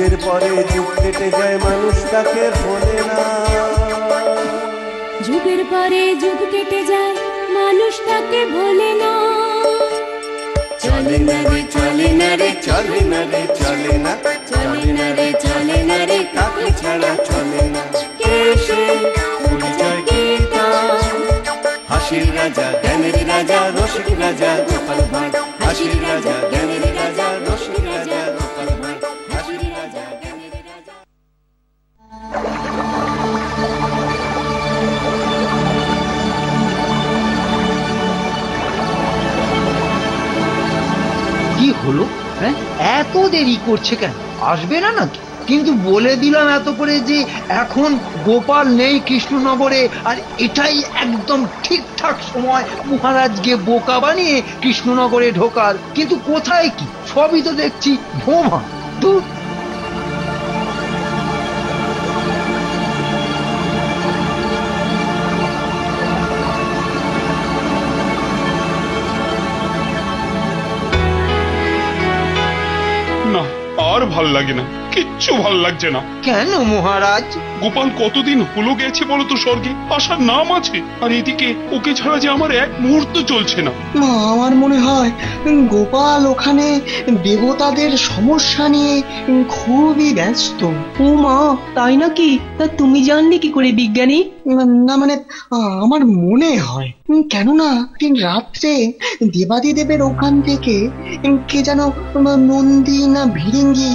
যুগের পরে যুগ কেটে যায় মানুষ তাকে ভোলে না। যুগের পরে যুগ কেটে যায় মানুষ তাকে ভোলে না। চলে না রে চলে না রে চলে না রে চলে না, চলে না রে চলে না রে তাকে ছাড়া চলে না। কে সে পরিচয় কি তার? হাসির রাজা জ্ঞানের রাজা রসিক রাজা গোপাল ভাঁড়। হাসির রাজা জ্ঞানের রাজা রসিক রাজা গোপাল ভাঁড়। হাসির রাজা জ্ঞানের রাজা। কি হলো? হ্যাঁ, এত দেরি করছে কেন? আসবে না নাকি? কিন্তু বলে দিলাম এত করে যে এখন গোপাল নেই কৃষ্ণনগরে, আর এটাই একদম ঠিকঠাক সময় মহারাজকে বোকা বানিয়ে কৃষ্ণনগরে ঢোকার। কিন্তু কোথায় কি, সবই তো দেখছি ভোমা। তো না, আর ভাল লাগে না, কিচ্ছু ভাল লাগছে না। কেন মহারাজ? গোপাল কতদিন হলো গেছে বলো তো স্বর্গে, আসার নাম আছে, আর এদিকে ওকে ছাড়া যে আমার এক মুহূর্ত চলছে না। আমার মনে হয় গোপাল ওখানে দেবতাদের সমস্যা নিয়ে খুবই ব্যস্ত। ও মা, তাই নাকি? তা তুমি জানলে কি করে বিজ্ঞানী? না মানে আমার মনে হয়, কেননা দিন রাত্রে দেবাদিদেবের ওখান থেকে কে যেন নন্দী না ভিড়িঙ্গি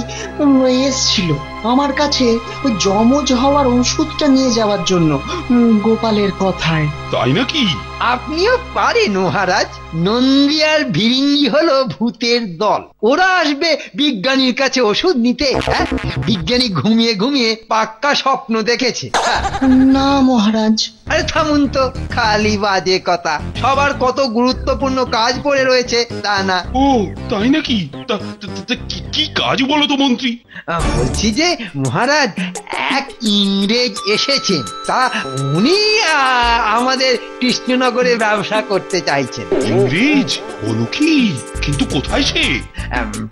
এসছিল আমার কাছে ওই যমজ হওয়ার ওষুধটা নিয়ে যাওয়ার জন্য, গোপালের কথায়। তাই নাকি? আপনিও পারেন মহারাজ। নন্দী আর ভিরিঙ্গি হলো ভূতের দল, ওরা আসবে বিজ্ঞানীর কাছে ওষুধ নিতে। হ্যাঁ, বিজ্ঞানী ঘুমিয়ে ঘুমিয়ে পাক্কা স্বপ্ন দেখেছে। হ্যাঁ। না মহারাজ। আরে থামুন তো, খালি বাজে কথা। সবার কত গুরুত্বপূর্ণ কাজ পড়ে রয়েছে তা না? ও তাই নাকি? কি কাজ বলো তো মন্ত্রী? বলছি যে মহারাজ, এক ইংরেজ এসেছেন, তা উনি আমাদের কৃষ্ণনগরে ব্যবসা করতে চাইছেন। ইংরেজ? বলো কি? কিন্তু কোথায় সে?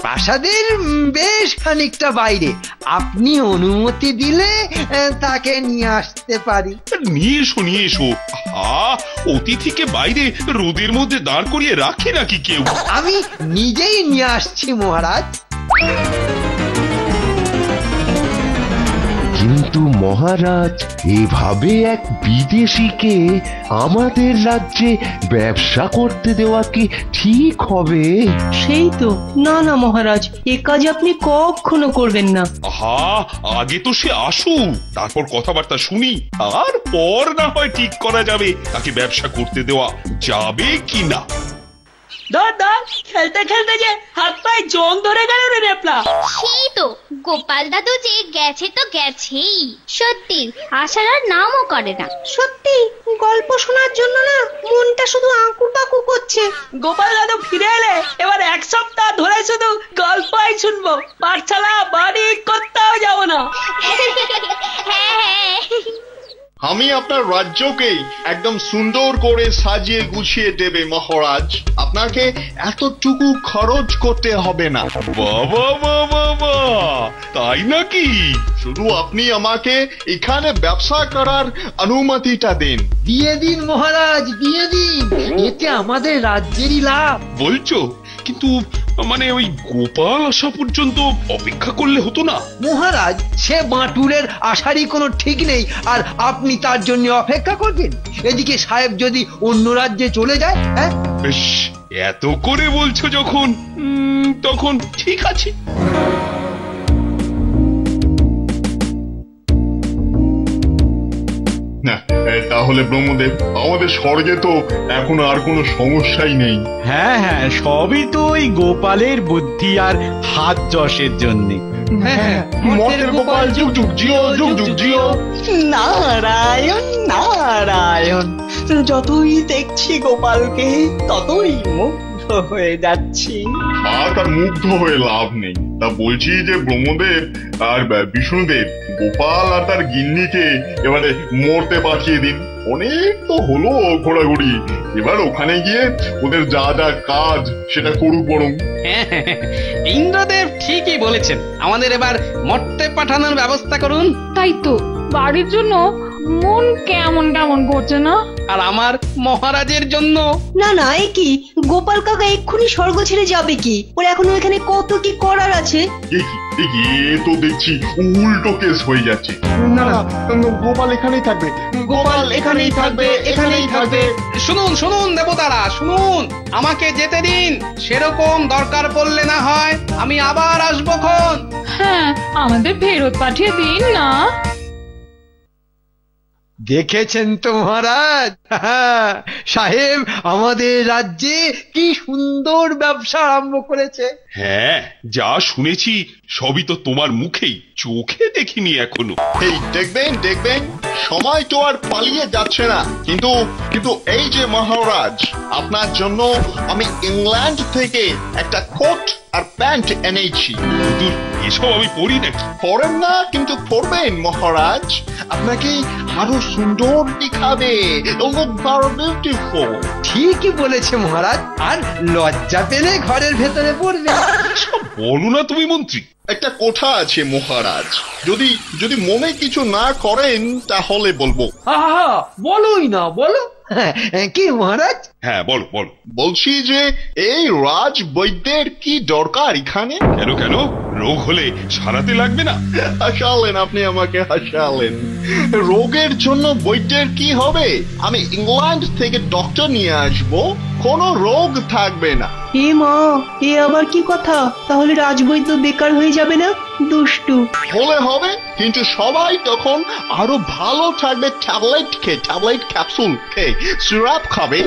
প্রাসাদের বেশ খানিকটা বাইরে। আপনি অনুমতি দিলে তাকে নিয়ে আসতে পারি। নিয়ে এসো, নিয়ে এসো। অতিথিকে বাইরে রোদের মধ্যে দাঁড় করিয়ে রাখে নাকি কেউ? আমি নিজেই নিয়ে আসছি মহারাজ। কিন্তু মহারাজ, এভাবে এক বিদেশিকে আমাদের রাজ্যে ব্যবসা করতে দেওয়া কি ঠিক হবে? সেই তো। না না মহারাজ, এ কাজ আপনি কখনো করবেন না। আগে তো সে আসুক, তারপর কথাবার্তা শুনি, তারপর না হয় ঠিক করা যাবে তাকে ব্যবসা করতে দেওয়া যাবে কি না। খেলতে খেলতে যে হাত পায়ে জং ধরে গেল রে নেপলা। সেই তো, গোপাল দাদু যে গেছে তো গেছেই। সত্যি আসার আর নামও করে না। সত্যি গল্প শোনার জন্য না মনটা শুধু আঁকু পাকু করছে। গোপাল দাদু ফিরে এলে এবার এক সপ্তাহ ধরে শুধু গল্পই শুনবো, পাঠশালা বাড়ি কোথাও যাবো না। হ্যাঁ, আমি আপনার রাজ্যকেই একদম সুন্দর করে সাজিয়ে গুছিয়ে দেবে মহারাজ। আপনাকে এতটুকু খরচ করতে হবে না। বাবা বাবা বাবা, তাই নাকি? শুধু আপনি আমাকে এখানে ব্যবসা করার অনুমতিটা দিন। দিয়ে দিন মহারাজ, দিয়ে দিন, এতে আমাদের রাজ্যেরই লাভ। বলছো? কিন্তু মানে ওই গোপাল আসা পর্যন্ত অপেক্ষা করলে হতো না? মহারাজ, সে বাঁটুলের আসারই কোনো ঠিক নেই, আর আপনি তার জন্য অপেক্ষা করবেন? এদিকে সাহেব যদি অন্য রাজ্যে চলে যায়। হ্যাঁ, বেশ, এত করে বলছো যখন, তখন ঠিক আছে। না, তাহলে ব্রহ্মদেব, আমাদের স্বর্গে তো এখন আর কোনো সমস্যাই নেই। হ্যাঁ হ্যাঁ, সবই তো ওই গোপালের বুদ্ধি আর হাত যশের জন্য। মর্তের গোপাল যুগ যুগ জিও, যুগ যুগ জিও। নারায়ণ নারায়ণ, যতই দেখছি গোপালকে ততই মুগ্ধ হয়ে যাচ্ছি। আর মুগ্ধ হয়ে লাভ নেই। তা বলছি যে ব্রহ্মদেব আর বিষ্ণুদেব গোপাল আর তার গিন্নিকে এবারে মরতে পাঠিয়ে দিন। অনেক তো হলো ঘোরাঘুরি, এবার ওখানে গিয়ে ওদের যা যা কাজ সেটা করুক বরং। ইন্দ্রদেব ঠিকই বলেছেন, আমাদের এবার মর্তে পাঠানোর ব্যবস্থা করুন। তাই তো, বাড়ির জন্য মন কেমন কেমন করছে না? আর আমার মহারাজের জন্য। না না, এ কি, গোপাল কাকা এক্ষুনি স্বর্গ ছেড়ে যাবে কি? ওর এখনো এখানে কত কি করার আছে। এ তো দেখছি উল্টো কেস হয়ে যাচ্ছে। না না, গোপাল এখানেই থাকবে, গোপাল এখানেই থাকবে, এখানেই থাকবে। শুনুন শুনুন দেবতারা, শুনুন, আমাকে যেতে দিন। সেরকম দরকার পড়লে না হয় আমি আবার আসবো খন। হ্যাঁ, আমাদের ফেরত পাঠিয়ে দিন না। দেখেছেন তো মহারাজ, সাহেব আমাদের রাজ্যে কি সুন্দর ব্যবসা আরম্ভ করেছে। হ্যাঁ, যা শুনেছি সবই তো তোমার মুখেই, চোখে দেখিনি এখনো। এই দেখবেন দেখবেন, সময় তো আর পালিয়ে যাচ্ছে না। কিন্তু কিন্তু এই যে মহারাজ, আপনার জন্য আমি ইংল্যান্ড থেকে একটা কোট আর প্যান্ট এনেছি। দূর, এসব আমি পড়ি নাকি? পড়েন না, কিন্তু পড়বেন মহারাজ, আপনাকে আরো সুন্দর দেখাবে। ঠিকই বলেছে মহারাজ, আর লজ্জা পেলে ঘরের ভেতরে পড়বে। সব বলো না তুমি মন্ত্রী। একটা কথা আছে মহারাজ, যদি যদি মনে কিছু না করেন তাহলে বলবো। বলোই না, বলো। কি মহারাজ? হ্যাঁ, বলো বলো। বলছি যে এই রাজ বৈদ্যের কি দরকার এখানে? কেন কেন, রোগ হলে সারাতে লাগবে না? হাসালেন আপনি, আমাকে হাসালেন। রোগের জন্য বৈদ্যের কি হবে? আমি ইংল্যান্ড থেকে ডক্টর নিয়ে আসবো, কোনো রোগ থাকবে না। এ মা, এ আবার কি কথা? তাহলে রাজবৈদ্য বেকার হয়ে যাবে না? দুষ্টু। হলে হবে, কিন্তু সবাই তখন আরো ভালো থাকবে। ট্যাবলেট খেয়ে, ট্যাবলেট ক্যাপসুল খেয়ে, সিরাপ খাবে।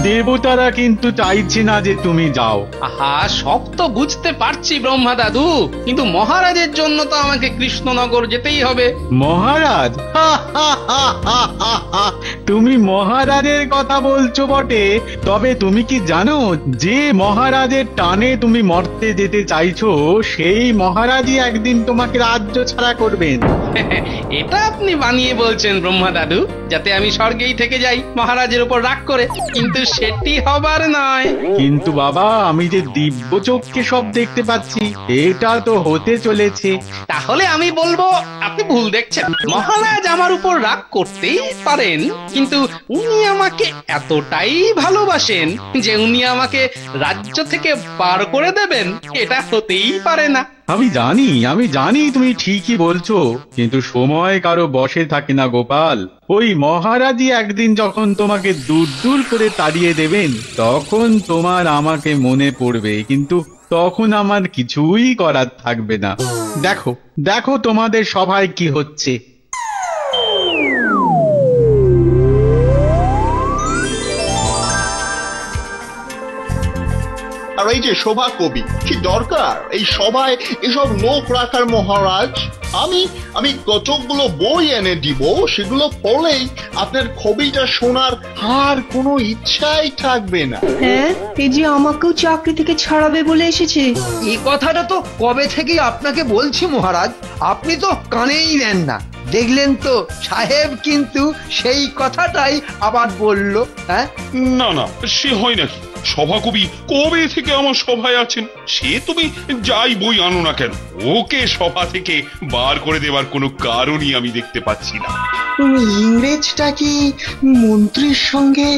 দেবতারা কিন্তু চাইছে না যে তুমি যাও। আহা, সব তো বুঝতে পারছি ব্রহ্মা দাদু, কিন্তু মহারাজের জন্য তো আমাকে কৃষ্ণনগর যেতেই হবে। মহারাজ? তুমি মহারাজের কথা বলছো বটে, তবে তুমি কি জানো যে মহারাজের টানে তুমি মর্তে যেতে চাইছো, সেই মহারাজই একদিন তোমাকে রাজ্য ছাড়া করবেন। এটা আপনি বানিয়ে বলছেন ব্রহ্মা দাদু, যাতে আমি স্বর্গেই থেকে যাই মহারাজের উপর রাগ করে, কিন্তু সেটি হবার নয়। কিন্তু বাবা, আমি যে দিব্য চোখকে সব দেখতে পাচ্ছি, এটা তো হতে চলেছে। তাহলে আমি বলবো আপনি ভুল দেখছেন। মহারাজ আমার উপর রাগ করতেই পারেন, কিন্তু উনি আমাকে এতটাই ভালোবাসেন যে উনি আমাকে রাজ্য থেকে পার করে দেবেন, এটা হতেই পারে না। আমি জানি তুমি ঠিকই বলছো, কিন্তু সময় কারো বসে থাকে না গোপাল। ওই মহারাজই একদিন যখন তোমাকে দূর দূর করে তাড়িয়ে দেবেন, তখন তোমার আমাকে মনে পড়বে, কিন্তু তখন আমার কিছুই করার থাকবে না। দেখো দেখো তোমাদের সভায় কি হচ্ছে। আর এই যে সভা কবি, কি দরকার এই সভায় এসব লোক রাখার মহারাজ? আমি কতগুলো বই এনে দিব, সেগুলো পড়লেই আপনার কবিতা শোনার আর কোনো ইচ্ছাই থাকবে না। হ্যাঁ, এই যে আমাকেও চাকরি থেকে ছাড়াবে বলে এসেছে। এই কথাটা তো কবে থেকেই আপনাকে বলছি মহারাজ, আপনি তো কানেই নেন না। দেখলেন তো সাহেব কিন্তু সেই কথাটাই আবার বলল। হ্যাঁ, না না, সে হয় নাকি? সভাকবি কবে থেকে আমার সভায় আছেন, সে তুমি যাই বই আনো না কেন, ওকে সভা থেকে বার করে দেওয়ার কোনো কারণই আমি দেখতে পাচ্ছি না। ইংরেজটা কি মন্ত্রীর সঙ্গে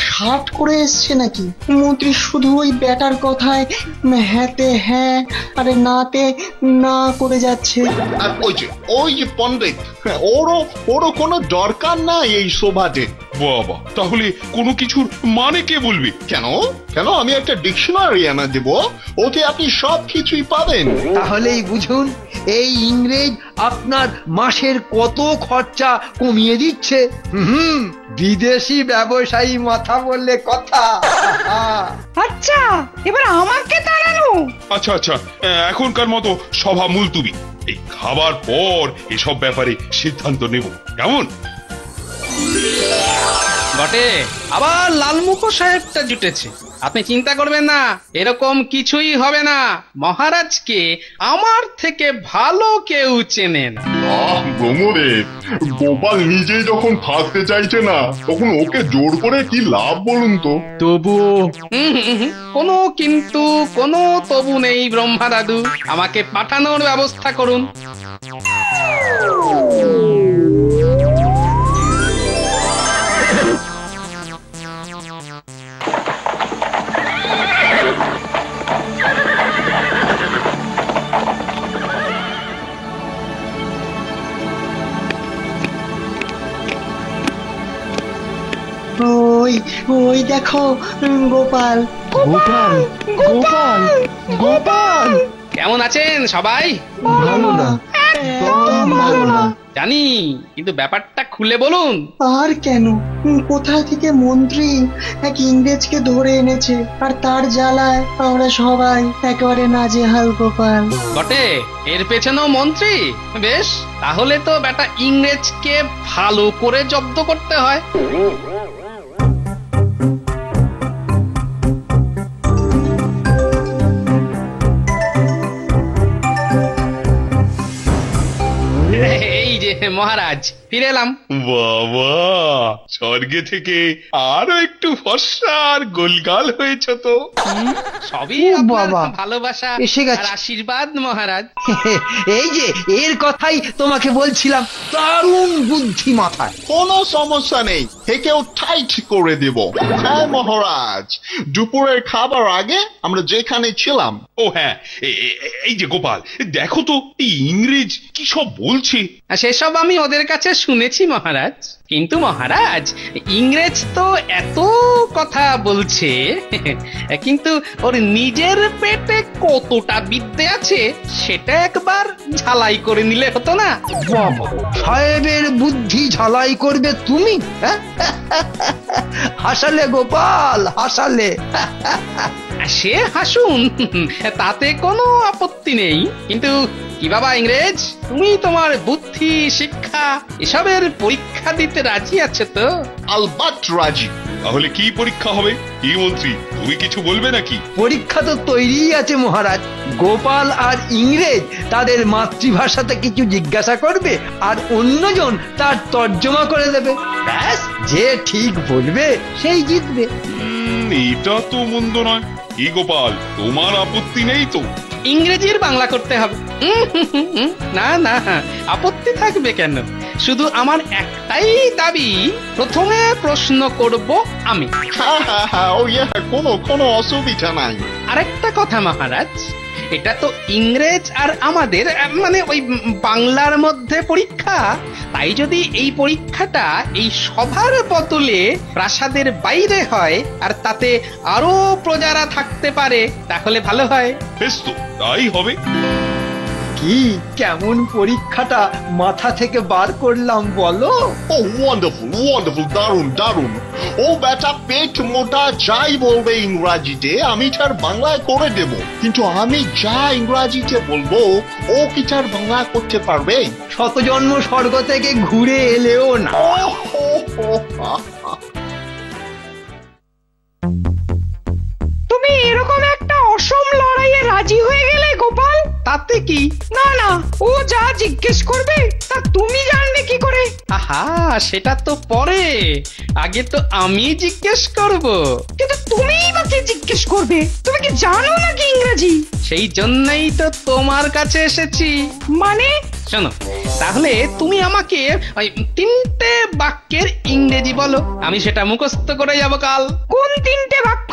শার্ট করে এসছে নাকি? মন্ত্রী শুধু ওই ব্যাটার কথায় হ্যাঁতে হ্যাঁ আরে নাতে না করে যাচ্ছে। আর ওই যে পণ্ডিত, ওরও কোনো দরকার নাই এই সভাতে। বাবা, তাহলে কোনো কিছুর মানে কে বলবে? কেন কেন, আমি একটা ডিকশনারি এনে দেব, ওতে আপনি সব কিছুই পাবেন। তাহলেই বুঝুন এই ইংরেজ আপনার মাসের কত খরচা কমিয়ে দিচ্ছে। বিদেশি ব্যবসায়ী মাথা বললে কথা। আচ্ছা, এবার আমাকে তাড়ানো? আচ্ছা আচ্ছা, এখনকার মতো সভা মুলতুবি। এই খাবার পর এসব ব্যাপারে সিদ্ধান্ত নেব, কেমন? বটে, আবার লালমুখো সাহেবটা জুটেছে। আপনি চিন্তা করবেন না, এরকম কিছুই হবে না। মহারাজকে আমার থেকে ভালো কেউ চেনেন। ব্রহ্মদেব, গোপাল নিজেই যখন থাকতে চাইছে না, তখন ওকে জোর করে কি লাভ বলুন তো? তবুও কোনো কিন্তু কোনো তবু নেই ব্রহ্মা দাদু, আমাকে পাঠানোর ব্যবস্থা করুন। ওই ওই দেখো গোপাল। গোপাল গোপাল গোপাল কেমন আছেন সবাই? ভালো না, একদম ভালো না। জানি, কিন্তু ব্যাপারটা খুলে বলুন। আর কেন, কোথা থেকে মন্ত্রী এক ইংরেজকে ধরে এনেছে, আর তার জ্বালায় আমরা সবাই একেবারে নাজেহাল গোপাল। বটে, এর পেছনেও মন্ত্রী? বেশ, তাহলে তো বেটা ইংরেজকে ভালো করে জব্দ করতে হয়। এই যে মহারাজ, ফিরে এলাম। বাবা, স্বর্গে থেকে আরো একটু ফর্সা আর গোলগাল হয়েছ তো। সবই ও আপনার বাবা, ভালোবাসা এসে গেছে। আর আশীর্বাদ মহারাজ। এই যে এর কথাই তোমাকে বলছিলাম, দারুণ বুদ্ধি মাথায়। কোনো সমস্যা নেই, একেও টাইট করে দেব। হ্যাঁ মহারাজ, দুপুরের খাবার আগে আমরা যেখানে ছিলাম। ও হ্যাঁ, এই যে গোপাল, দেখো তো এই ইংরেজ কি সব বলছে। আর সেসব আমি ওদের কাছে শুনেছি মহারাজ। কিন্তু মহারাজ, ইংরেজ তো এত কথা বলছে, কিন্তু ওর নিজের পেটে কতটা বিদ্যে আছে সেটা একবার ঝালাই করে নিলে হতো না? বাবা, সাহেবের বুদ্ধি ঝালাই করবে তুমি? হাসালে গোপাল, হাসালে। সে হাসুন, তাতে কোনো আপত্তি নেই। কিন্তু কি বাবা ইংরেজ, তুমি তোমার বুদ্ধি, শিক্ষা এসবের পরীক্ষা দিতে রাজি আছে তো? আলবাত রাজি। তাহলে কি পরীক্ষা হবে? কি মন্ত্রী, তুমি কিছু বলবে নাকি? পরীক্ষা তো তৈরিই আছে মহারাজ। গোপাল আর ইংরেজ তাদের মাতৃভাষাতে কিছু জিজ্ঞাসা করবে, আর অন্যজন তার তর্জমা করে দেবে। ব্যাস, যে ঠিক বলবে সেই জিতবে। এটা তো মন্দ নয়। কি গোপাল, তোমার আপত্তি নেই তো? ইংরেজির বাংলা করতে হবে? না না, আপত্তি থাকবে কেন? শুধু আমার একটাই দাবি, প্রথমে প্রশ্ন করব আমি। কোনো অসুবিধা নাই। আরেকটা কথা মহারাজ, এটা তো ইংরেজ আর আমাদের মানে ওই বাংলার মধ্যে পরীক্ষা। তাই যদি এই পরীক্ষাটা এই সভার বদলে প্রাসাদের বাইরে হয়, আর তাতে আরো প্রজারা থাকতে পারে, তাহলে ভালো হয়। বেশ, তো তাই হবে। কি কেমন পরীক্ষাটা মাথা থেকে বার করলাম বলো? ও ওয়ান্ডারফুল, ওয়ান্ডারফুল, দারুণ দারুণ। ও বেটা পেট মোটা যাই বলবে ইংরাজিতে আমি তার বাংলায় করে দেব, কিন্তু আমি যা ইংরাজিতে বলবো ও কি তার বাংলা করতে পারবে? শতজন্ম স্বর্গ থেকে ঘুরে এলেও না। তুমি এরকম একটা অসম লড়াইয়ে রাজি হয়ে গেলে গোপাল? তাতে কি? না না, ও যা জিজ্ঞেস করবে তা তুমি জানবে কি করে? আহা, সেটা তো পরে, আগে তো আমি জিজ্ঞেস করব। কিন্তু তুমিই বা কি জিজ্ঞেস করবে? তুমি কি জানো নাকি ইংরেজি? সেই জন্যই তো তোমার কাছে এসেছি। মানে? শোনো, তাহলে তুমি আমাকে ওই 3টে বাক্যের ইংরেজি বলো, আমি সেটা মুখস্থ করে যাব কাল। কোন 3টে বাক্য?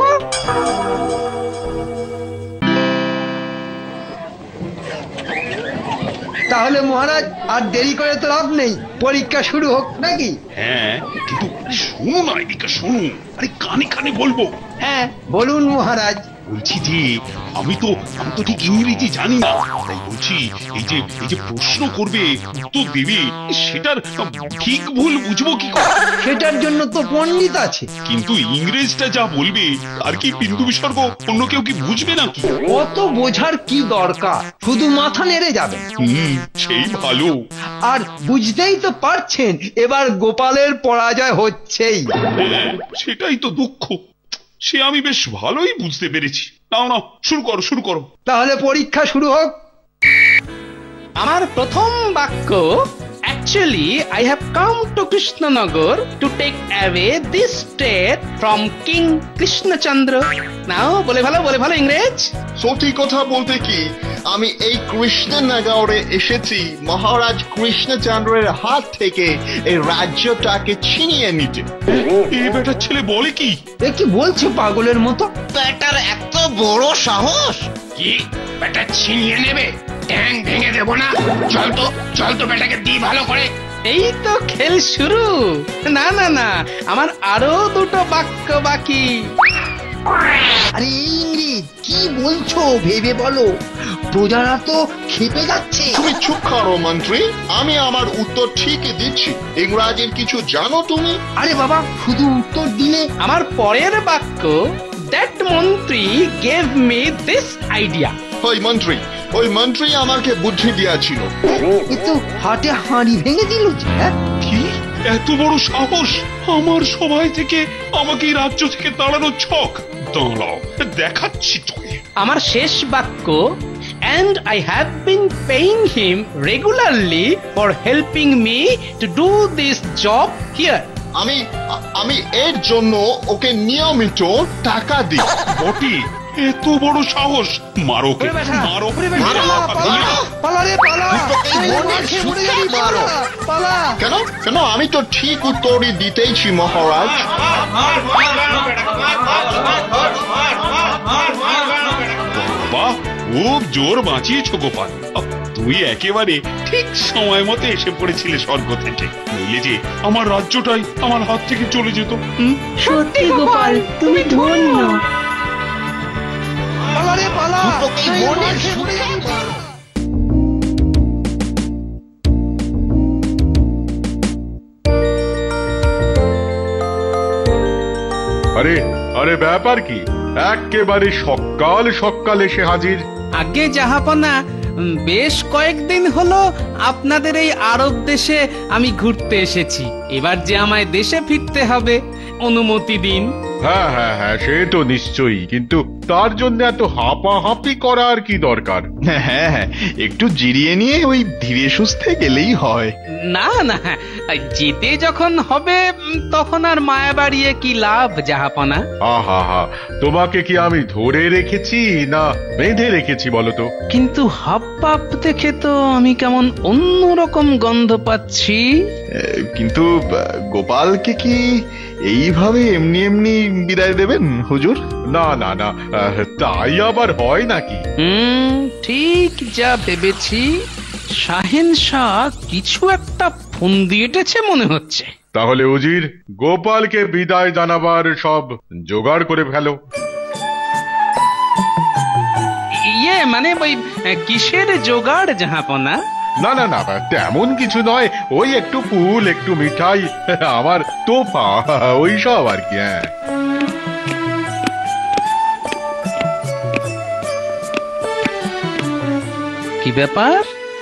তাহলে মহারাজ আর দেরি করে তো লাভ নেই, পরীক্ষা শুরু হোক নাকি? হ্যাঁ, কিন্তু শোনো না, এদিকে শোনো। আরে কানে কানে বলবো। হ্যাঁ বলুন মহারাজ। বলছি যে আমি তো ঠিক ইংরেজি জানি না, তাই বলছি এই যে প্রশ্ন করবে, উত্তর দেবে, সেটার ঠিক ভুল বুঝবো কি করে? সেটার জন্য তো পণ্ডিত আছে। কিন্তু ইংরেজটা যা বলবে আর কি বিন্দু বিসর্গ অন্য কেউ কি বুঝবে নাকি? অত বোঝার কি দরকার, শুধু মাথা নেড়ে যাবেন। সেই ভালো। আর বুঝতেই তো পারছেন এবার গোপালের পরাজয় হচ্ছেই। সেটাই তো দুঃখ, সে আমি বেশ ভালোই বুঝতে পেরেছি। নাও শুরু করো। তাহলে পরীক্ষা শুরু হোক। আমার প্রথম বাক্য, actually I have come to Krishnanagar to take away this state from King Krishnachandra. নাও বলে ভালো ইংরেজ। সত্যি কথা বলতে কি, আমি এই কৃষ্ণনগরে এসেছি মহারাজ কৃষ্ণচন্দ্রের হাত থেকে এই রাজ্যটাকে ছিনিয়ে নিতে। এই বেটার ছেলে বলে কি? এ কি বলছে পাগলের মতো? বেটার এত বড় সাহস! কি বেটা ছিনিয়ে নেবে? ট্যাং ভেঙে দেবো না। চল তো বেটাকে দি ভালো করে। এই তো খেল শুরু। না আমার আরো দুটো বাক্য বাকি। আরে ইংরেজ কি বলছো ভেবে বলো, প্রজারা তো খেপে যাচ্ছে। তুমি চুপ করো মন্ত্রী, আমি আমার উত্তর ঠিকই দিচ্ছি। ইংরাজির কিছু জানো তুমি? আরে বাবা, শুধু উত্তর দিলে। আমার পরের বাক্য, that মন্ত্রী gave me this idea. ওই মন্ত্রী আমাকে বুদ্ধি দিয়েছিল। এ তো হাটে হাঁড়ি ভেঙে দিল। কি এত বড় সাহস! আমার সবাই থেকে আমাকে এই রাজ্য থেকে তাড়ানোর ছক! দাঁড়াও, দেখাচ্ছি তোকে। আমার শেষ বাক্য, and I have been paying him regularly for helping me to do this job here. আমি এর জন্য ওকে নিয়মিত টাকা দিই। বটি, এত বড় সাহস! মারো! কেন আমি তো ঠিক উত্তরই দিতেইছি মহারাজ। বাহ, খুব জোর বাঁচিয়েছ গোপাল। তুই একেবারে ঠিক সময় মতো এসে পড়েছিলে স্বর্গ থেকে, নইলে যে আমার রাজ্যটাই আমার হাত থেকে চলে যেত। সত্যি গোপাল, তুমি ধন্য। আরে ব্যাপার কি? একেবারে সকাল এসে হাজির। আগে জাহাপনা, বেশ কয়েকদিন হলো আপনাদের এই আরব দেশে আমি ঘুরতে এসেছি। এবার যে আমায় দেশে ফিরতে হবে, অনুমতি দিন। হ্যাঁ, সে তো নিশ্চয়ই, কিন্তু তার জন্য এত হাঁপাহাঁপি করার কি দরকার? হ্যাঁ, একটু জিরিয়ে নিয়ে ওই ধীরে সুস্থে গেলেই হয়। না, যেতে যখন হবে তখন আর মায়া বাড়িয়ে কি লাভ জাহাপনা? আহা, তোমাকে কি আমি ধরে রেখেছি না বেঁধে রেখেছি বলো তো? কিন্তু হাব পাপ দেখে তো আমি কেমন অন্যরকম গন্ধ পাচ্ছি। কিন্তু গোপালকে কি এইভাবে এমনি বিদায় দেবেন হুজুর? না, তাই আবার হয় নাকি? ঠিক যা ভেবেছি, শাহেনশাহ কিছু একটা ফন্দি এঁটেছে মনে হচ্ছে। তাহলে উজির, গোপালকে বিদায় জানাবার সব জোগাড় করে ফেলো। মানে ওই কিসের জোগাড় জাহাপনা? না, তেমন কিছু নয়, ওই একটু ফুল, একটু মিঠাই, আমার তোফা, ওই সব আর কি। কি ব্যাপার?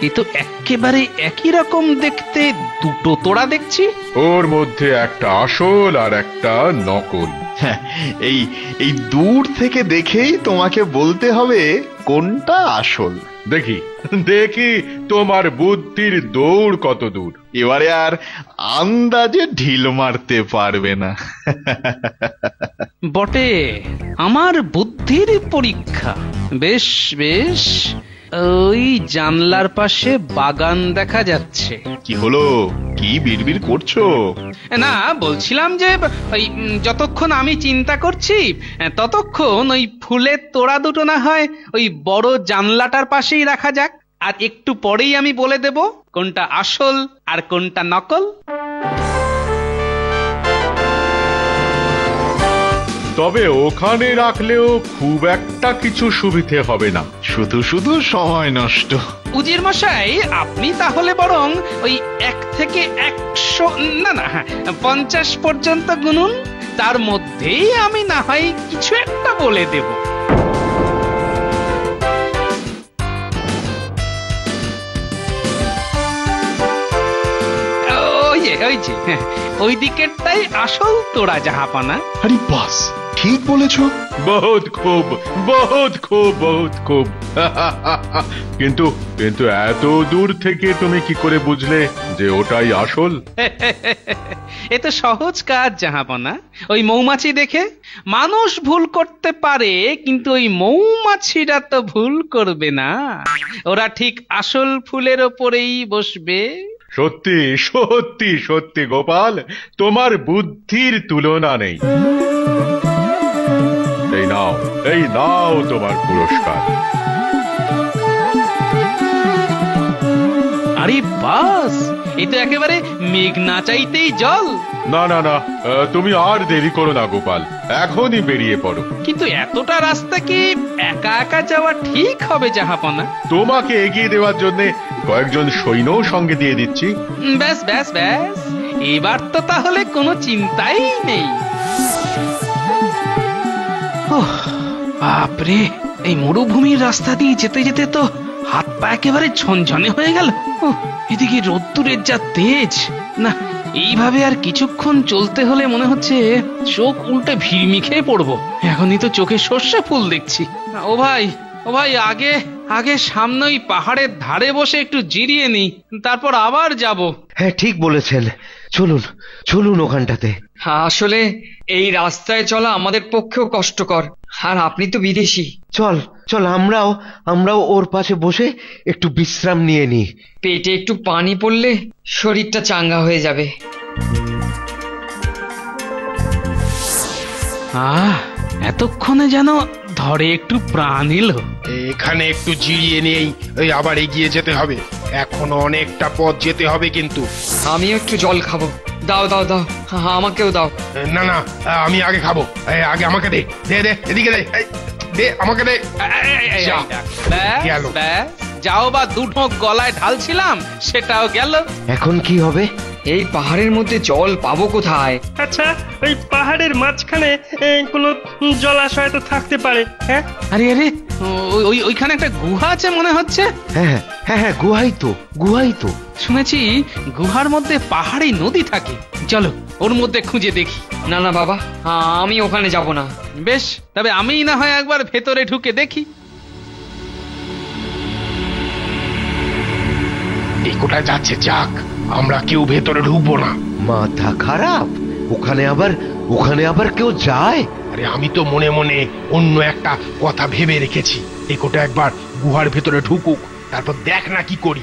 এ তো একেবারে একই রকম দেখতে, দুটো তোড়া দেখছি। ওর মধ্যে একটা আসল আর একটা নকল। এই দূর থেকে দেখেই তোমাকে বলতে হবে কোনটা আসল। দেখি তোমার বুদ্ধির দৌড় কত দূর। এবারে আর আন্দাজে ঢিল মারতে পারবে না। বটে, আমার বুদ্ধির পরীক্ষা। বেশ, ওই জানলার পাশে বাগান দেখা যাচ্ছে। কি হলো? কি বিড়বিড় করছো? না, বলছিলাম যে ওই যতক্ষণ আমি চিন্তা করছি ততক্ষণ ওই ফুলের তোড়া দুটো না হয় ওই বড় জানলাটার পাশেই রাখা যাক, আর একটু পরেই আমি বলে দেব কোনটা আসল আর কোনটা নকল। তবে ওখানে রাখলেও খুব একটা কিছু সুবিধে হবে না, শুধু শুধু সময় নষ্ট। উজির মশাই, আপনি তাহলে বরং ওই 1 থেকে 100 না 50 পর্যন্ত গুনুন, তার মধ্যেই আমি না হয় কিছু একটা বলে দেব। ওই যে ওই দিকেরটাই আসল তোড়া জাহাপানা। আরে বাস, ঠিক বলেছো। বহুত খুব, বহুত খুব, বহুত খুব। কিন্তু কিন্তু এত দূর থেকে তুমি কি করে বুঝলে যে ওটাই আসল? এ তো সহজ কাজ জাহাপানা। ওই মৌমাছি দেখে মানুষ ভুল করতে পারে, কিন্তু ওই মৌমাছিরা তো ভুল করবে না। ওরা ঠিক আসল ফুলের ওপরেই বসবে। সত্যি সত্যি সত্যি গোপাল, তোমার বুদ্ধির তুলনা নেই। এই নাও তোমার পুরস্কার। আরে বাস, এ তো একেবারে মেঘ না চাইতেই জল। না না না, তুমি আর দেরি করো না গোপাল, এখনই বেরিয়ে পড়ো। কিন্তু এতটা রাস্তা কি একা একা যাওয়া ঠিক হবে জাহাপনা? তোমাকে এগিয়ে দেওয়ার জন্য কয়েকজন সৈন্যও সঙ্গে দিয়ে দিচ্ছি। ব্যাস ব্যাস ব্যাস, এবার তো তাহলে কোনো চিন্তাই নেই। বাপরে, এই মরুভূমির রাস্তা দিয়ে যেতে যেতে তো হাত পা একেবারে ঝনঝনে হয়ে গেল। এদিকে রোদ্দুরের যা তেজ, না এইভাবে আর কিছুক্ষণ চলতে হলে মনে হচ্ছে চোখ উল্টে ভিড়মি খেয়ে পড়বো। এখনই তো চোখে সর্ষে ফুল দেখছি। ও ভাই, আগে সামনে ওই পাহাড়ের ধারে বসে একটু জিরিয়ে নি, তারপর আবার যাব। হ্যাঁ, ঠিক বলেছেন, চলুন চলুন ওখানটাতে। আসলে এই রাস্তায় চলা আমাদের পক্ষেও কষ্টকর, আর আপনি তো বিদেশি। চল আমরাও ওর পাশে বসে একটু বিশ্রাম নিয়ে নিই। পেটে একটু পানি পড়লে শরীরটা চাঙ্গা হয়ে যাবে। এতক্ষণে যেন ধরে একটু প্রাণ এলো। এখানে একটু জিরিয়ে নিয়েই ওই আবার এগিয়ে যেতে হবে, এখনো অনেকটা পথ যেতে হবে। কিন্তু আমি একটু জল খাবো। দাও আমাকেও দাও। না না, আমি আগে খাবো। আগে আমাকে দে, এদিকে দে আমাকে দে। যাও বা দুঢোক গলায় ঢালছিলাম, সেটাও গেল। এখন কি হবে? এই পাহাড়ের মধ্যে জল পাবো কোথায়? আচ্ছা, ওই পাহাড়ের মাঝখানে কোনো জলাশয় তো থাকতে পারে। হ্যাঁ, আরে ওইখানে একটা গুহা আছে মনে হচ্ছে। হ্যাঁ, গুহাই তো শুনেছি গুহার মধ্যে পাহাড়ি নদী থাকে। চলো ওর মধ্যে খুঁজে দেখি। না বাবা, আমি ওখানে যাব না। বেশ, তবে আমি না হয় একবার ভেতরে ঢুকে দেখি। এই কোথায় যাচ্ছে? যাক, আমরা কেউ ভেতরে ঢুকবো না। মাথা খারাপ, ওখানে আবার কেউ যায়? আরে আমি তো মনে মনে অন্য একটা কথা ভেবে রেখেছি। এই কোটা একবার গুহার ভেতরে ঢুকুক, তারপর দেখ না কি করি।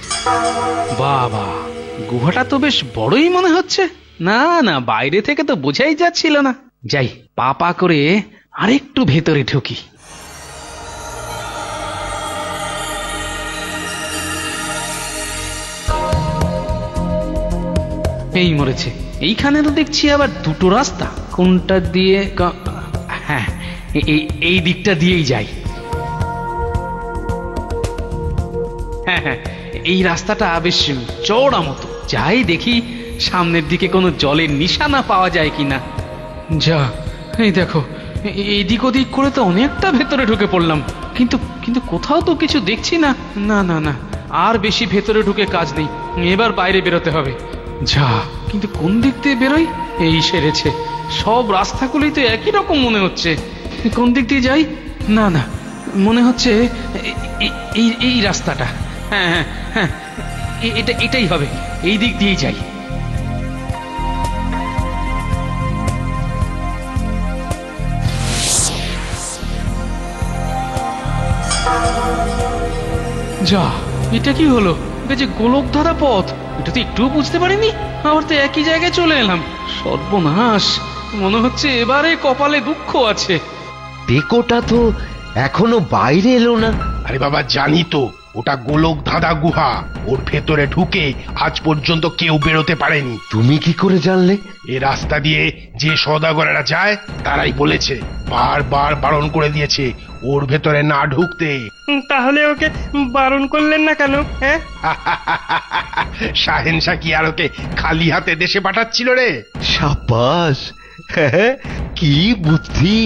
বাবা, গুহাটা তো বেশ বড়ই মনে হচ্ছে। না বাইরে থেকে তো বোঝাই যাচ্ছিল না। যাই, পা করে আরেকটু ভেতরে ঢুকি। এই মরেছে, এইখানে তো দেখছি আবার দুটো রাস্তা। কোনটা দিয়ে? হ্যাঁ, এই দিকটা দিয়েই যাই। হ্যাঁ, এই রাস্তাটা বেশ চওড়া মতো। যাই দেখি সামনের দিকে কোনো জলের নিশানা পাওয়া যায় কিনা। যা, এই দেখো, এদিক ওদিক করে তো অনেকটা ভেতরে ঢুকে পড়লাম, কিন্তু কোথাও তো কিছু দেখছি না। না, আর বেশি ভেতরে ঢুকে কাজ নেই, এবার বাইরে বেরোতে হবে। যা, কিন্তু কোন দিক দিয়ে বেরোই? এই সেরেছে, সব রাস্তাগুলোই তো একই রকম মনে হচ্ছে। কোন দিক দিয়ে যাই? না, মনে হচ্ছে এই রাস্তাটা। হ্যাঁ, এটাই হবে, এই দিক দিয়েই যাই। যা, এটা কি হলো? এটা যে গোলক ধারা পথ, এটা তো একটুও বুঝতে পারিনি। আবার তো একই জায়গায় চলে এলাম। সর্বনাশ, মনে হচ্ছে এবারে কপালে দুঃখ আছে। টেকোটা তো এখনো বাইরে এলো না। আরে বাবা, জানি তো, ওটা গোলক ধাঁধা গুহা। ওর ভেতরে ঢুকে আজ পর্যন্ত কেউ বেরোতে পারেনি। তুমি কি করে জানলে? এ রাস্তা দিয়ে যে সওদাগরেরা যায় তারাই বলেছে, বারবার বারণ করে দিয়েছে ওর ভেতরে না ঢুকতে। তাহলে ওকে বারণ করলেন না কেন? হ্যাঁ, শাহেনশা কি আর ওকে খালি হাতে দেশে পাঠাচ্ছিল রে? সাবাস, কি বুদ্ধি!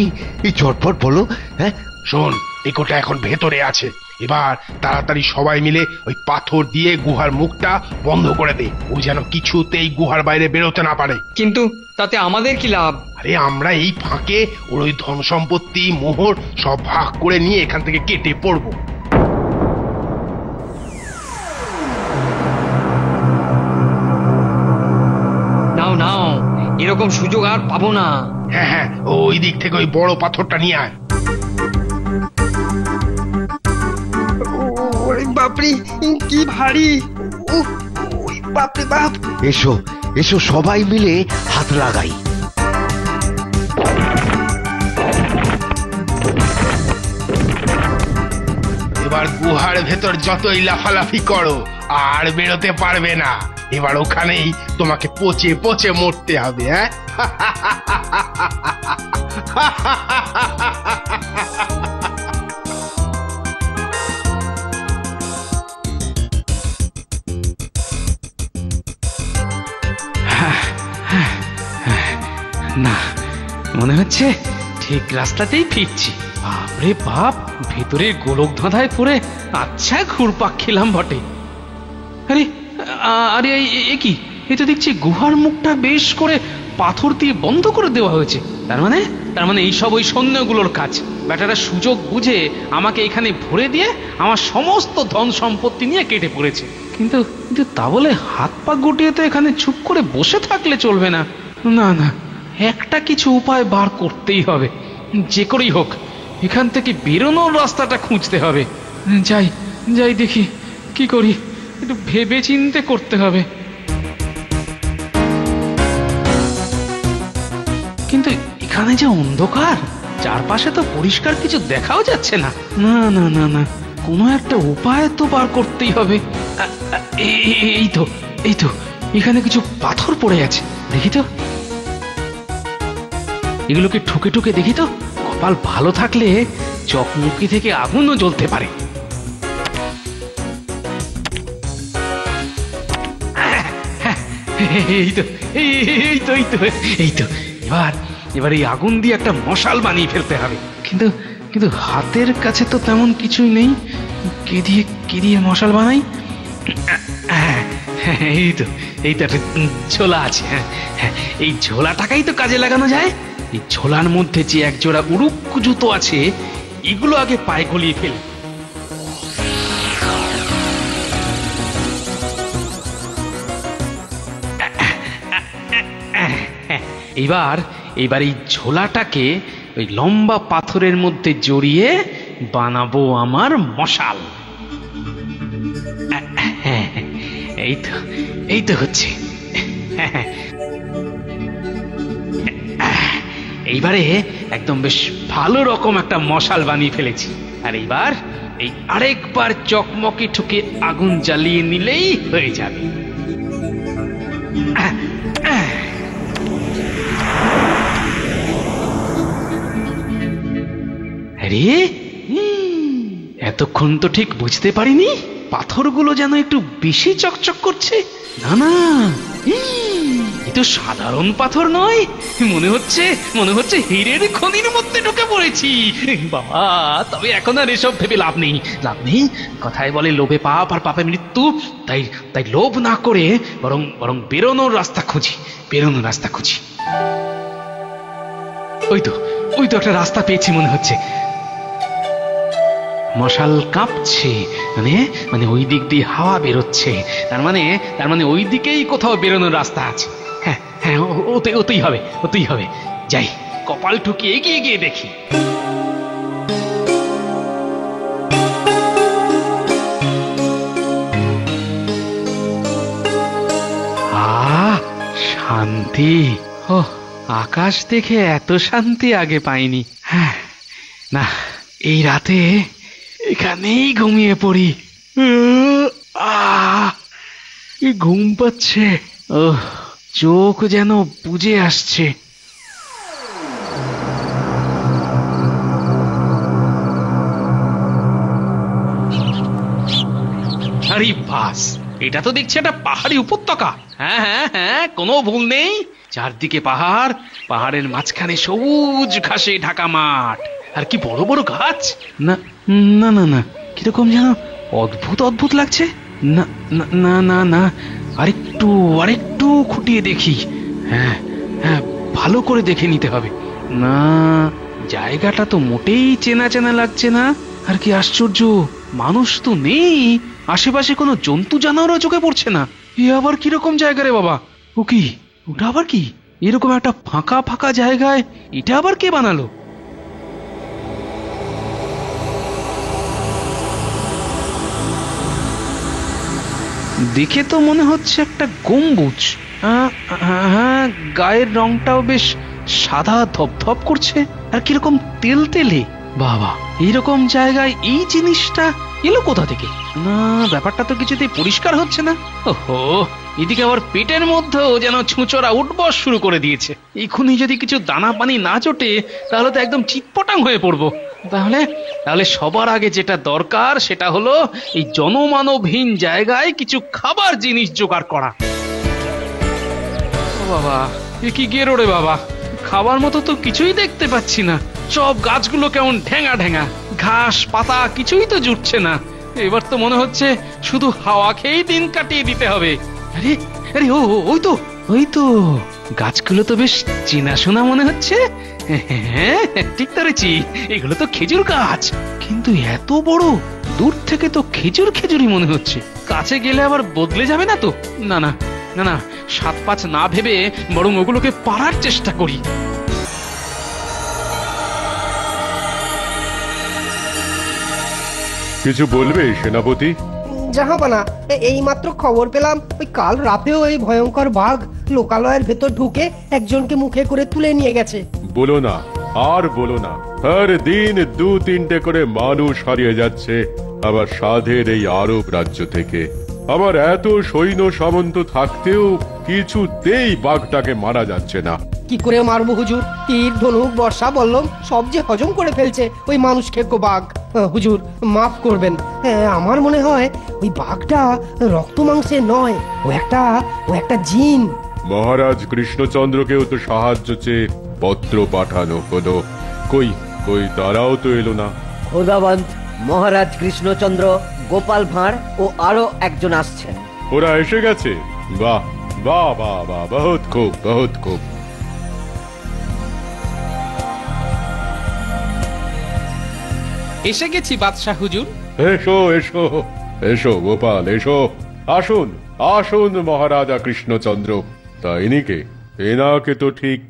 এই চটপট বলো। হ্যাঁ, শোন, এकोটা এখন ভেতরে আছে। এবার তাড়াতাড়ি সবাই মিলে ওই পাথর দিয়ে গুহার মুখটা বন্ধ করে দে। ও যেন কিছুতেই গুহার বাইরে বেরোতে না পারে। কিন্তু তাতে আমাদের কি লাভ? আরে আমরা এই ফাঁকে ওর ওই ধন সম্পত্তি মোহর সব ভাগ করে নিয়ে এখান থেকে কেটে পড়বো। নাও নাও, এরকম সুযোগ আর পাবো না। হ্যাঁ হ্যাঁ, ওই দিক থেকে ওই বড় পাথরটা নিয়ে আয়। বাপরে, কি ভারী! বাপরে বাপ! এসো এসো, সবাই মিলে হাত লাগাই। এবার গুহার ভেতর যতই লাফালাফি করো আর বেরোতে পারবে না। এবার ওখানেই তোমাকে পচে পচে মরতে হবে। হ্যাঁ, না, মনে হচ্ছে ঠিক রাস্তাতেই ফিরছি। বাপরে বাপ, ভেতরে গোলক ধাঁধায় পড়ে আচ্ছা ঘুরপাক খেলাম বটে। আরে আরে, এ কি? এ তো দেখছি গুহার মুখটা বেশ করে পাথর দিয়ে বন্ধ করে দেওয়া হয়েছে। তার মানে এইসব ওই সৈন্যগুলোর কাজ। ব্যাটারা সুযোগ বুঝে আমাকে এখানে ভরে দিয়ে আমার সমস্ত ধন সম্পত্তি নিয়ে কেটে পড়েছে। কিন্তু তা বলে হাত পা গুটিয়ে তো এখানে চুপ করে বসে থাকলে চলবে না। না না, একটা কিছু উপায় বার করতেই হবে। যে করেই হোক এখান থেকে বেরোনোর রাস্তাটা খুঁজতে হবে। যাই যাই, দেখি কি করি। একটু ভেবে চিন্তে করতে হবে। কিন্তু এখানে যে অন্ধকার, চারপাশে তো পরিষ্কার কিছু দেখাও যাচ্ছে না। না না না না, কোনো একটা উপায় তো বার করতেই হবে। এই তো এখানে কিছু পাথর পড়ে আছে, দেখি তো। এগুলোকে ঠুকে ঠুকে দেখি তো। কপাল ভালো থাকলে চকমুকি থেকে আগুনও জ্বলতে পারে। এই তো এবার এই আগুন দিয়ে একটা মশাল বানিয়ে ফেলতে হবে। কিন্তু হাতের কাছে তো তেমন কিছুই নেই। কি দিয়ে মশাল বানাই? এই তো একটা ঝোলা আছে। হ্যাঁ, এই ঝোলাটাকেই তো কাজে লাগানো যায়। এই ঝোলার মধ্যে যে এক জোড়া উড়ুক জুতো আছে, এগুলো আগে পায়ে গলিয়ে ফেলি। এইবার এই ঝোলাটাকে ওই লম্বা পাথরের মধ্যে জড়িয়ে বানাবো আমার মশাল। এই তো হচ্ছে। এইবারে একদম বেশ ভালো রকম একটা মশাল বানিয়ে ফেলেছি। আর এইবার এই আরেকবার চকমকে ঠুকে আগুন জ্বালিয়ে নিলেই হয়ে যাবে। আরে, এতক্ষণ তো ঠিক বুঝতে পারিনি পাথরগুলো যেন একটু বেশি চকচক করছে। না না, এ তো সাধারণ পাথর নয়, মনে হচ্ছে হীরের খনির মধ্যে ঢুকে পড়েছি। বাবা, তবে এখন আর এসব ভেবে লাভ নেই। কথায় বলে লোভে পাপ আর পাপে মৃত্যু। তাই লোভ না করে বরং বেরোনোর রাস্তা খুঁজি। ওই তো একটা রাস্তা পেয়েছি মনে হচ্ছে। মশাল কাঁপছে, মানে ওই দিক দিয়ে হাওয়া বেরোচ্ছে। তার মানে ওই দিকেই কোথাও বেরোনোর রাস্তা আছে। হ্যাঁ, ওতেই হবে। যাই, কপাল ঠুকিয়ে এগিয়ে গিয়ে দেখি। শান্তি! ও, আকাশ দেখে এত শান্তি আগে পাইনি। হ্যাঁ, না, এই রাতে এখানেই ঘুমিয়ে পড়ি। কি ঘুম পাচ্ছে, চোখ যেন বুজে আসছে। আরে বাস, এটা তো দেখছি একটা পাহাড়ি উপত্যকা। হ্যাঁ হ্যাঁ হ্যাঁ, কোনো ভুল নেই। চারদিকে পাহাড়, পাহাড়ের মাঝখানে সবুজ ঘাসে ঢাকা মাঠ, আর কি বড় বড় গাছ। না না না না, কিরকম যেন অদ্ভুত অদ্ভুত লাগছে। না না না না না, আরেকটু খুঁটিয়ে দেখি। হ্যাঁ হ্যাঁ, ভালো করে দেখে নিতে হবে। না, জায়গাটা তো মোটেই চেনা চেনা লাগছে না। আর কি আশ্চর্য, মানুষ তো নেই, আশেপাশে কোনো জন্তু জানোয়ারও চোখে পড়ছে না। এ আবার কিরকম জায়গা রে বাবা? ও কি, ওটা আবার কি? এরকম একটা ফাঁকা ফাঁকা জায়গায় এটা আবার কে বানালো? দেখে তো মনে হচ্ছে একটা গম্বুজ। হ্যাঁ, গায়ের রংটাও বেশ সাদা ধপধপ করছে, আর কিরকম তেল তেলে। বাবা, এইরকম জায়গায় এই জিনিসটা এলো কোথা থেকে? না, ব্যাপারটা তো কিছুতেই পরিষ্কার হচ্ছে না। ওহো, এদিকে আবার পেটের মধ্যেও যেন ছুঁচোরা উঠবস শুরু করে দিয়েছে। এক্ষুনি যদি কিছু দানা পানি না জোটে তাহলে তো একদম চিৎপটাং হয়ে পড়বো। তাহলে সবার আগে যেটা দরকার সেটা হলো এই জনমানবহীন জায়গায় কিছু খাবার জিনিস জোগাড় করা। বাবা, এ কি গেরো রে বাবা, খাবার মতো তো কিছুই দেখতে পাচ্ছি না। সব গাছগুলো কেমন ঢেঙা ঢেঙা, ঘাস পাতা কিছুই তো জুটছে না। এবার তো মনে হচ্ছে শুধু হাওয়া খেয়েই দিন কাটিয়ে দিতে হবে। আরে আরে, ওই তো গাছগুলো তো বেশ চেনাশোনা মনে হচ্ছে। হ্যাঁ, ঠিক ধরেছি, এগুলো তো খেজুর গাছ। কিন্তু এত বড়, দূর থেকে তো খেজুরই মনে হচ্ছে। কাছে গেলে আবার বদলে যাবে না তো? না না না না, 7-5 না ভেবে বরং ওগুলোকে পারার চেষ্টা করি। কিছু বলবে সেনাপতি? জাহাপানা, এইমাত্র খবর পেলাম ওই কাল রাতেও এই ভয়ঙ্কর বাঘ লোকালয়ের ভেতর ঢুকে একজনকে মুখে করে তুলে নিয়ে গেছে। বলো না, আর বলো না। হর দিন 2-3টে করে মানুষ হারিয়ে যাচ্ছে, আবার সাধের এই আরব রাজ্য থেকে। আবার এত সৈন্য সামন্ত থাকতেও কিছুতেই বাঘটাকে মারা যাচ্ছে না। কি করে মারবো হুজুর? তীর, ধনুক, বর্ষা, বল্লম সব যে হজম করে ফেলছে ওই মানুষ খেকো বাঘ। হুজুর মাফ করবেন, আমার মনে হয় ওই বাঘটা রক্ত মাংসের নয়, ও একটা জিন। মহারাজ কৃষ্ণচন্দ্রকেও তো সাহায্য চেয়ে পত্র পাঠানো হলো, কই তারাও তো এলো না। খোদাবন্ত, মহারাজ কৃষ্ণচন্দ্র, গোপাল ভাঁড় ও আরো একজন আসছেন। ওরা এসে গেছে? বাহ বাহ বাহ বাহ, বহুত খুব বহুত খুব। এসে গেছি বাদশাহ হুজুর। এসো এসো এসো গোপাল, এসো। আসুন আসুন মহারাজা কৃষ্ণচন্দ্র। তা ইনিকে? এনাকে তো ঠিক।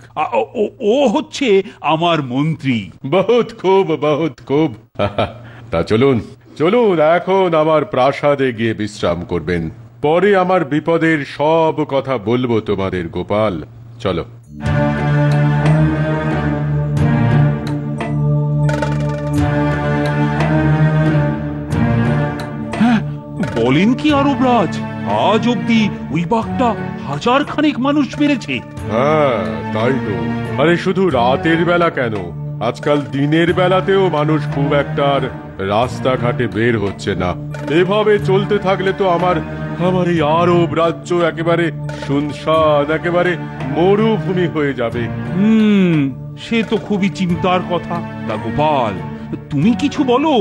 ও হচ্ছে আমার মন্ত্রী। বহুত খুব বহুত খুব। তা চলুন চলুন, এখন আমার প্রাসাদে গিয়ে বিশ্রাম করবেন। পরে আমার বিপদের সব কথা বলবো তোমাদের গোপাল। চলো। বলেন কি আরবরাজ, আজ অব্দি ওই বাঘটা 1000 খানেক মানুষ মেরেছে? হ্যাঁ তাই তো। আরে শুধু রাতের বেলা কেন, আজকাল দিনের বেলাতেও মানুষ খুব একটা আর রাস্তাঘাটে বের হচ্ছে না। এভাবে চলতে থাকলে তো আমার এই আরব রাজ্য একেবারে শুনশান, একেবারে মরুভূমি হয়ে যাবে। সে তো খুবই চিন্তার কথা। তা গোপাল, তুমি কিছু বলো।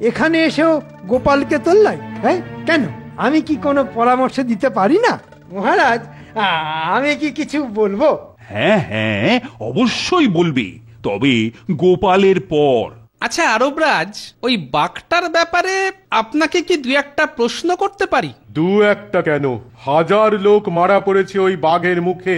এখানে এসেও গোপালকে তোল্লাই? হ্যাঁ, কেন? আমি কি কোনো পরামর্শ দিতে পারি না? মহারাজ, আমি কি কিছু বলবো? হ্যাঁ হ্যাঁ, অবশ্যই বলবে, তবে গোপালের পর। আচ্ছা আরবরাজ, ওই বাঘটার ব্যাপারে আপনাকে কি 2-1টা প্রশ্ন করতে পারি? 2-1টা কেন, 1000 লোক মারা পড়েছে ওই বাঘের মুখে।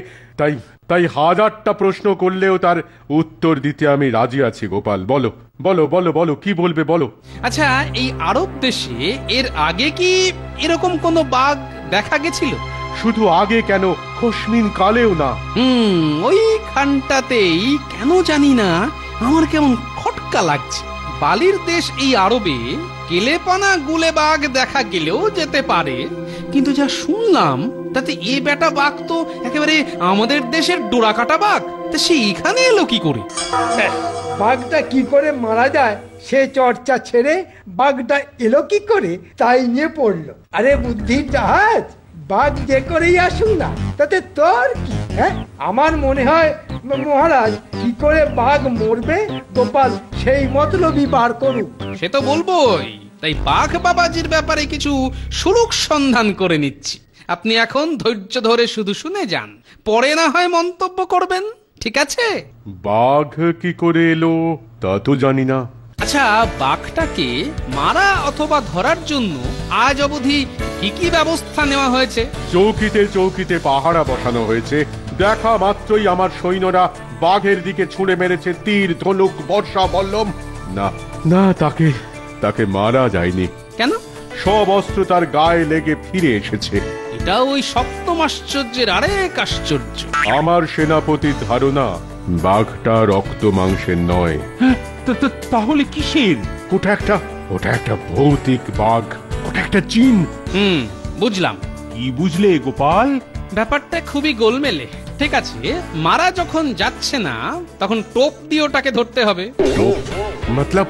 তাই 1000টা প্রশ্ন করলেও তার উত্তর দিতে আমি রাজি আছি গোপাল। বলো বলো বলো বলো, কি বলবে বলো। আচ্ছা, এই আরব দেশে এর আগে কি এরকম কোনো বাঘ দেখা গেছিল? শুধু আগে কেন, খসমিন কালেও না। ওই খানটাতেই কেন জানি না আমার কেমন খটকা লাগছে। বালির দেশ এই আরবে কেলেপানা গুলে বাঘ দেখা গেলেও যেতে পারে, কিন্তু যা শুনলাম তাতে এ বেটা বাঘ তো একেবারে আমাদের দেশের ডোরাকাটা বাঘ। তা সে এখানে এলো কি করে? বাঘটা কি করে মারা যায় সে চর্চা ছেড়ে বাঘটা এলো কি করে তাই নিয়ে পড়লো। আরে বুদ্ধির জাহাজ, বাঘ যে করেই আসুন না তাতে তোর কি? হ্যাঁ, আমার মনে হয় মহারাজ কি করে বাঘ মরবে গোপাল সেই মতলবই বার করুক। সে তো বলবোই, তাই বাঘ বাবাজির ব্যাপারে কিছু সুলুক সন্ধান করে নিচ্ছি। আপনি এখন ধৈর্য ধরে শুধু শুনে যান, পরে না হয় মন্তব্য করবেন, ঠিক আছে? বাঘ কি করে এলো তা তো জানি না। আচ্ছা, বাঘটাকে মারা অথবা ধরার জন্য আজ অবধি কি কি ব্যবস্থা নেওয়া হয়েছে? চৌকিতে চৌকিতে পাহারা বসানো হয়েছে। দেখা মাত্রই আমার সৈন্যরা বাঘের দিকে ছুঁড়ে মেরেছে তীর, ধনুক, বর্ষা, বল্লম। না না, তাকে মারা যায়নি। কেন? সব অস্ত্র তার গায়ে লেগে ফিরে এসেছে। এটা ওই সপ্তম আশ্চর্যের আরেক আশ্চর্য। আমার সেনাপতির ধারণা বাঘটা রক্ত মাংসের নয়। তাহলে কিসের? ওটা একটা ভৌতিক বাঘ, ওটা একটা জিন। বুঝলাম। কি বুঝলে গোপাল? ব্যাপারটা খুবই গোলমেলে। ঠিক আছে, মারা যখন যাচ্ছে না তখন টোপ দিয়ে ওটাকে ধরতে হবে। মতলব?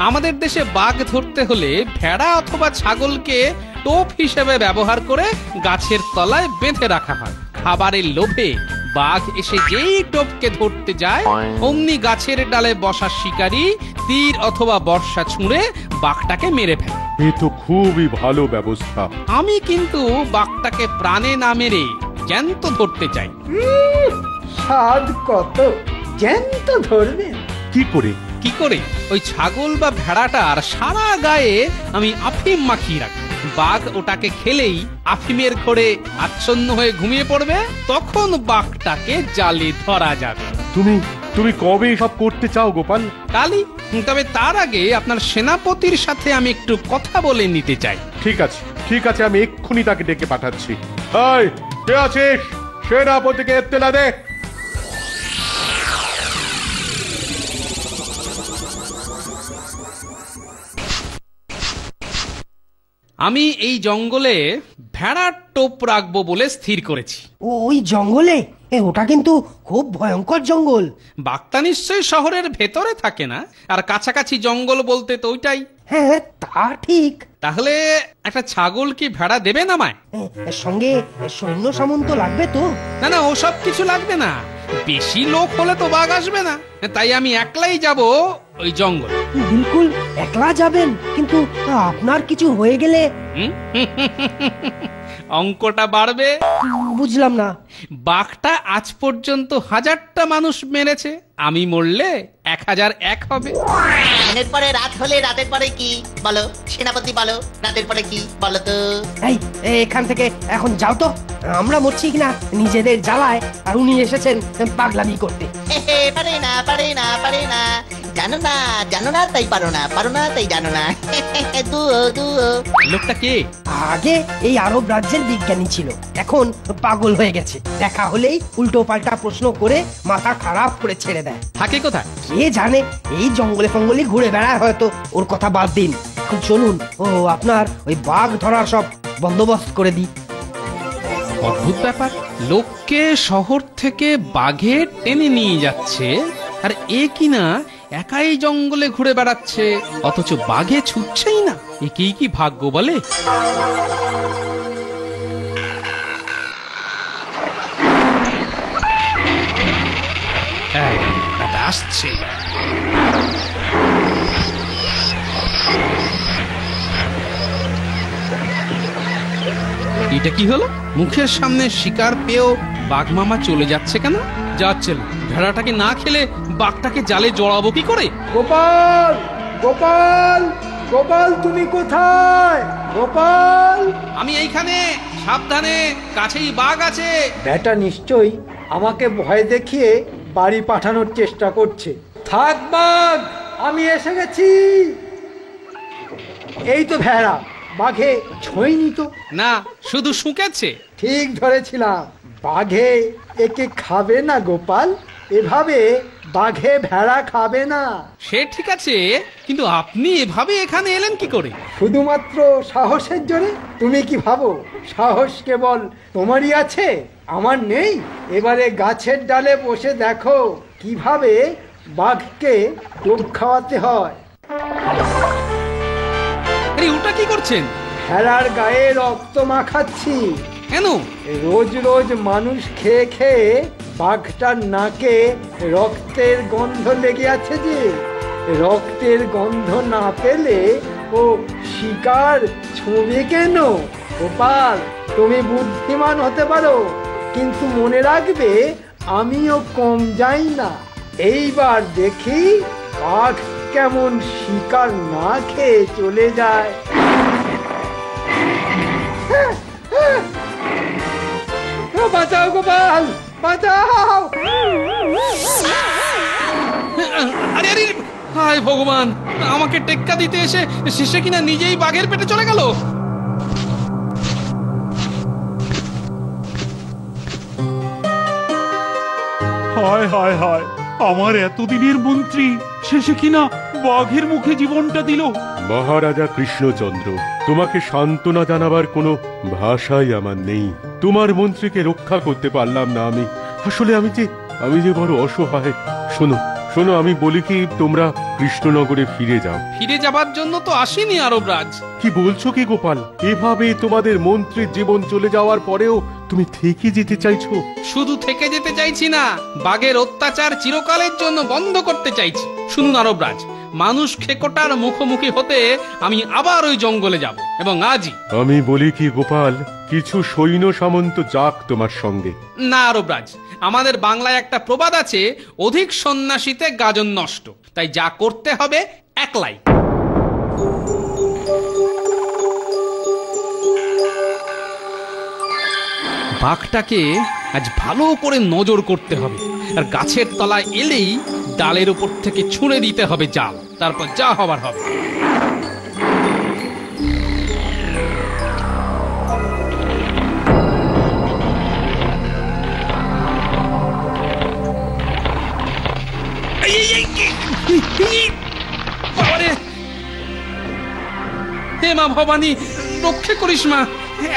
আমাদের দেশে বাঘ ধরতে হলে ভেড়া অথবা ছাগলকে টোপ হিসেবে ব্যবহার করে গাছের তলায় বেঁধে রাখা হয়। খাবারের লোভে বাঘ এসে যেই টোপকে ধরতে যায় অমনি গাছের ডালে বসা শিকারী তীর অথবা বর্ষা ছুঁড়ে বাঘটাকে মেরে ফেলে। এ তো খুবই ভালো ব্যবস্থা। আমি কিন্তু বাঘটাকে প্রাণে না মেরে জ্যান্ত ধরতে চাই। স্বাদ কত! জ্যান্ত ধরবে কি করে? কি করে? ওই ছাগল বা ভেড়াটার সারা গায়ে আমি আফিম মাখিয়ে রাখি। বাঘ ওটাকে খেলেই আফিমের ঘোরে আচ্ছন্ন হয়ে ঘুমিয়ে পড়বে, তখন বাঘটাকে জালে ধরা যাবে। তুমি কবে এসব করতে চাও গোপাল? কালই। তবে তার আগে আপনার সেনাপতির সাথে আমি একটু কথা বলে নিতে চাই। ঠিক আছে, আমি এক্ষুনি তাকে ডেকে পাঠাচ্ছি। এই, কে আছিস? সেনাপতিকে এত্তেলা দে। আমি এই জঙ্গলে ভেড়ার টোপ রাখবো বলে স্থির করেছি। ওই জঙ্গলে? ওটা কিন্তু খুব ভয়ঙ্কর জঙ্গল। বাঘটা নিশ্চয়ই শহরের ভেতরে থাকে না, আর কাছাকাছি জঙ্গল বলতে তো ওইটাই। হ্যাঁ, তা ঠিক। তাহলে একটা ছাগল কি ভেড়া দেবেন আমায়? সঙ্গে সৈন্য সামন্ত লাগবে তো? না না, ওসব কিছু লাগবে না। বেশি লোক হলে তো বাঘ আসবে না, তাই আমি একলাই যাব ওই জঙ্গল। বিলকুল একলা যাবেন? কিন্তু আপনার কিছু হয়ে গেলে? অঙ্কটা বাড়বে। বুঝলাম না। বাঘটা আজ পর্যন্ত 1000টা মানুষ মেরেছে, আমি মরলে 1001 হবে। দিনের পরে রাত হলে রাতের পরে কি বলো সেনাপতি, বলো রাতের পরে কি বলো তো? এই, এখান থেকে এখন যাও তো। আমরা মরছি কিনা নিজেদের জ্বালায়, আর উনি এসেছেন পাগলামি করতে। পারে না জানো না তাই পারো না তাই জানো না। লোকটা কে? আগে এই আরব রাজ্যের বিজ্ঞানী ছিল, এখন পাগল হয়ে গেছে। দেখা হলেই উল্টো পাল্টা প্রশ্ন করে মাথা খারাপ করে ছেড়ে দেয়। থাকে কোথায় কে জানে? এই জঙ্গলে ফঙ্গলে ঘুরে বেড়ায় হয়তো। ওর কথা বাদ দিন, এখন চলুন আপনার ওই বাঘ ধরার সব বন্দোবস্ত করে দিই। অদ্ভুত ব্যাপার, লোককে শহর থেকে বাঘে টেনে নিয়ে যাচ্ছে, আর এ কিনা একাই জঙ্গলে ঘুরে বেড়াচ্ছে, অথচ বাঘে ছুটছেই না। একেই কি ভাগ্য বলে? আসছে। এটা কি হলো? মুখের সামনে শিকার পেয়েও বাঘ মামা চলে যাচ্ছে কেন? যাচ্ছে না। ভেড়াটাকে না খেলে বাঘটাকে জালে জড়াবো কি করে? গোপাল, গোপাল, গোপাল, তুমি কোথায়? গোপাল! আমি এইখানে, সাবধানে, কাছেই বাঘ আছে। বেটা নিশ্চয়ই আমাকে ভয় দেখিয়ে বাড়ি পাঠানোর চেষ্টা করছে। থাক বাঘ, আমি এসে গেছি। এই তো ভেড়া, বাঘে ছোঁয়নি তো। না, শুধু শুকেছে। ঠিক ধরেছিলাম, বাঘে একে খাবে না গোপাল। এভাবে বাঘে ভেড়া খাবে না। সে ঠিক আছে, কিন্তু আপনি এভাবে এখানে এলেন কি করে? শুধুমাত্র সাহসের জোরে? তুমি কি ভাবো সাহস কেবল তোমারই আছে, আমার নেই? এবারে গাছের ডালে বসে দেখো কিভাবে বাঘকে ডোব খাওয়াতে হয়। ওটা কি করছেন? ভেড়ার গায়ে রক্ত মাখাচ্ছি। কেন? রোজ রোজ মানুষ খেয়ে খেয়ে বাঘটার নাকে রক্তের গন্ধ লেগে আছে যে, রক্তের গন্ধ না পেলে ও শিকার ছুঁবে কেন? গোপাল, তুমি বুদ্ধিমান হতে পারো, কিন্তু মনে রাখবে আমিও কম যাই না। এইবার দেখি বাঘ কেমন শিকার না খেয়ে চলে যায়। বাঁচাও গোপাল, বাঁচাও! আরে আরে, হায় ভগবান, আমাকে টেক্কা দিতে এসে শেষে কিনা নিজেই বাঘের পেটে চলে গেল। হায় হায় হায়, আমার এতদিনের মন্ত্রী শেষে কিনা বাঘের মুখে জীবনটা দিল। মহারাজা কৃষ্ণচন্দ্র, তোমাকে সান্ত্বনা জানাবার কোনো ভাষাই আমার নেই। তোমার মন্ত্রীকে রক্ষা করতে পারলাম না আমি। আসলে আমি যে বড় অসহায়। শোনো শোনো, আমি বলি কি, তোমরা কৃষ্ণনগরে ফিরে যাও। ফিরে যাবার জন্য তো আসেনি আরবরাজ। কি বলছো কি গোপাল? এভাবে তোমাদের মন্ত্রীর জীবন চলে যাওয়ার পরেও তুমি থেকে যেতে চাইছো? শুধু থেকে যেতে চাইছি না, বাঘের অত্যাচার চিরকালের জন্য বন্ধ করতে চাইছি। শুনুন আরবরাজ, মানুষ খেকোটার মুখোমুখি হতে আমি আবার ওই জঙ্গলে যাব, এবং আজই। আমি বলি কি গোপাল, কিছু সৈন্য সামন্ত যাক তোমার সঙ্গে। না আরবরাজ, আমাদের বাংলায় একটা প্রবাদ আছে, অধিক সন্ন্যাসীতে গাজন নষ্ট। তাই যা করতে হবে একলাই। বাঘটাকে আজ ভালো করে নজর করতে হবে, আর গাছের তলায় এলেই ডালের উপর থেকে ছুঁড়ে দিতে হবে জাল, তারপর যা হবার হবে। হে মা ভবানী, রক্ষে করিস মা,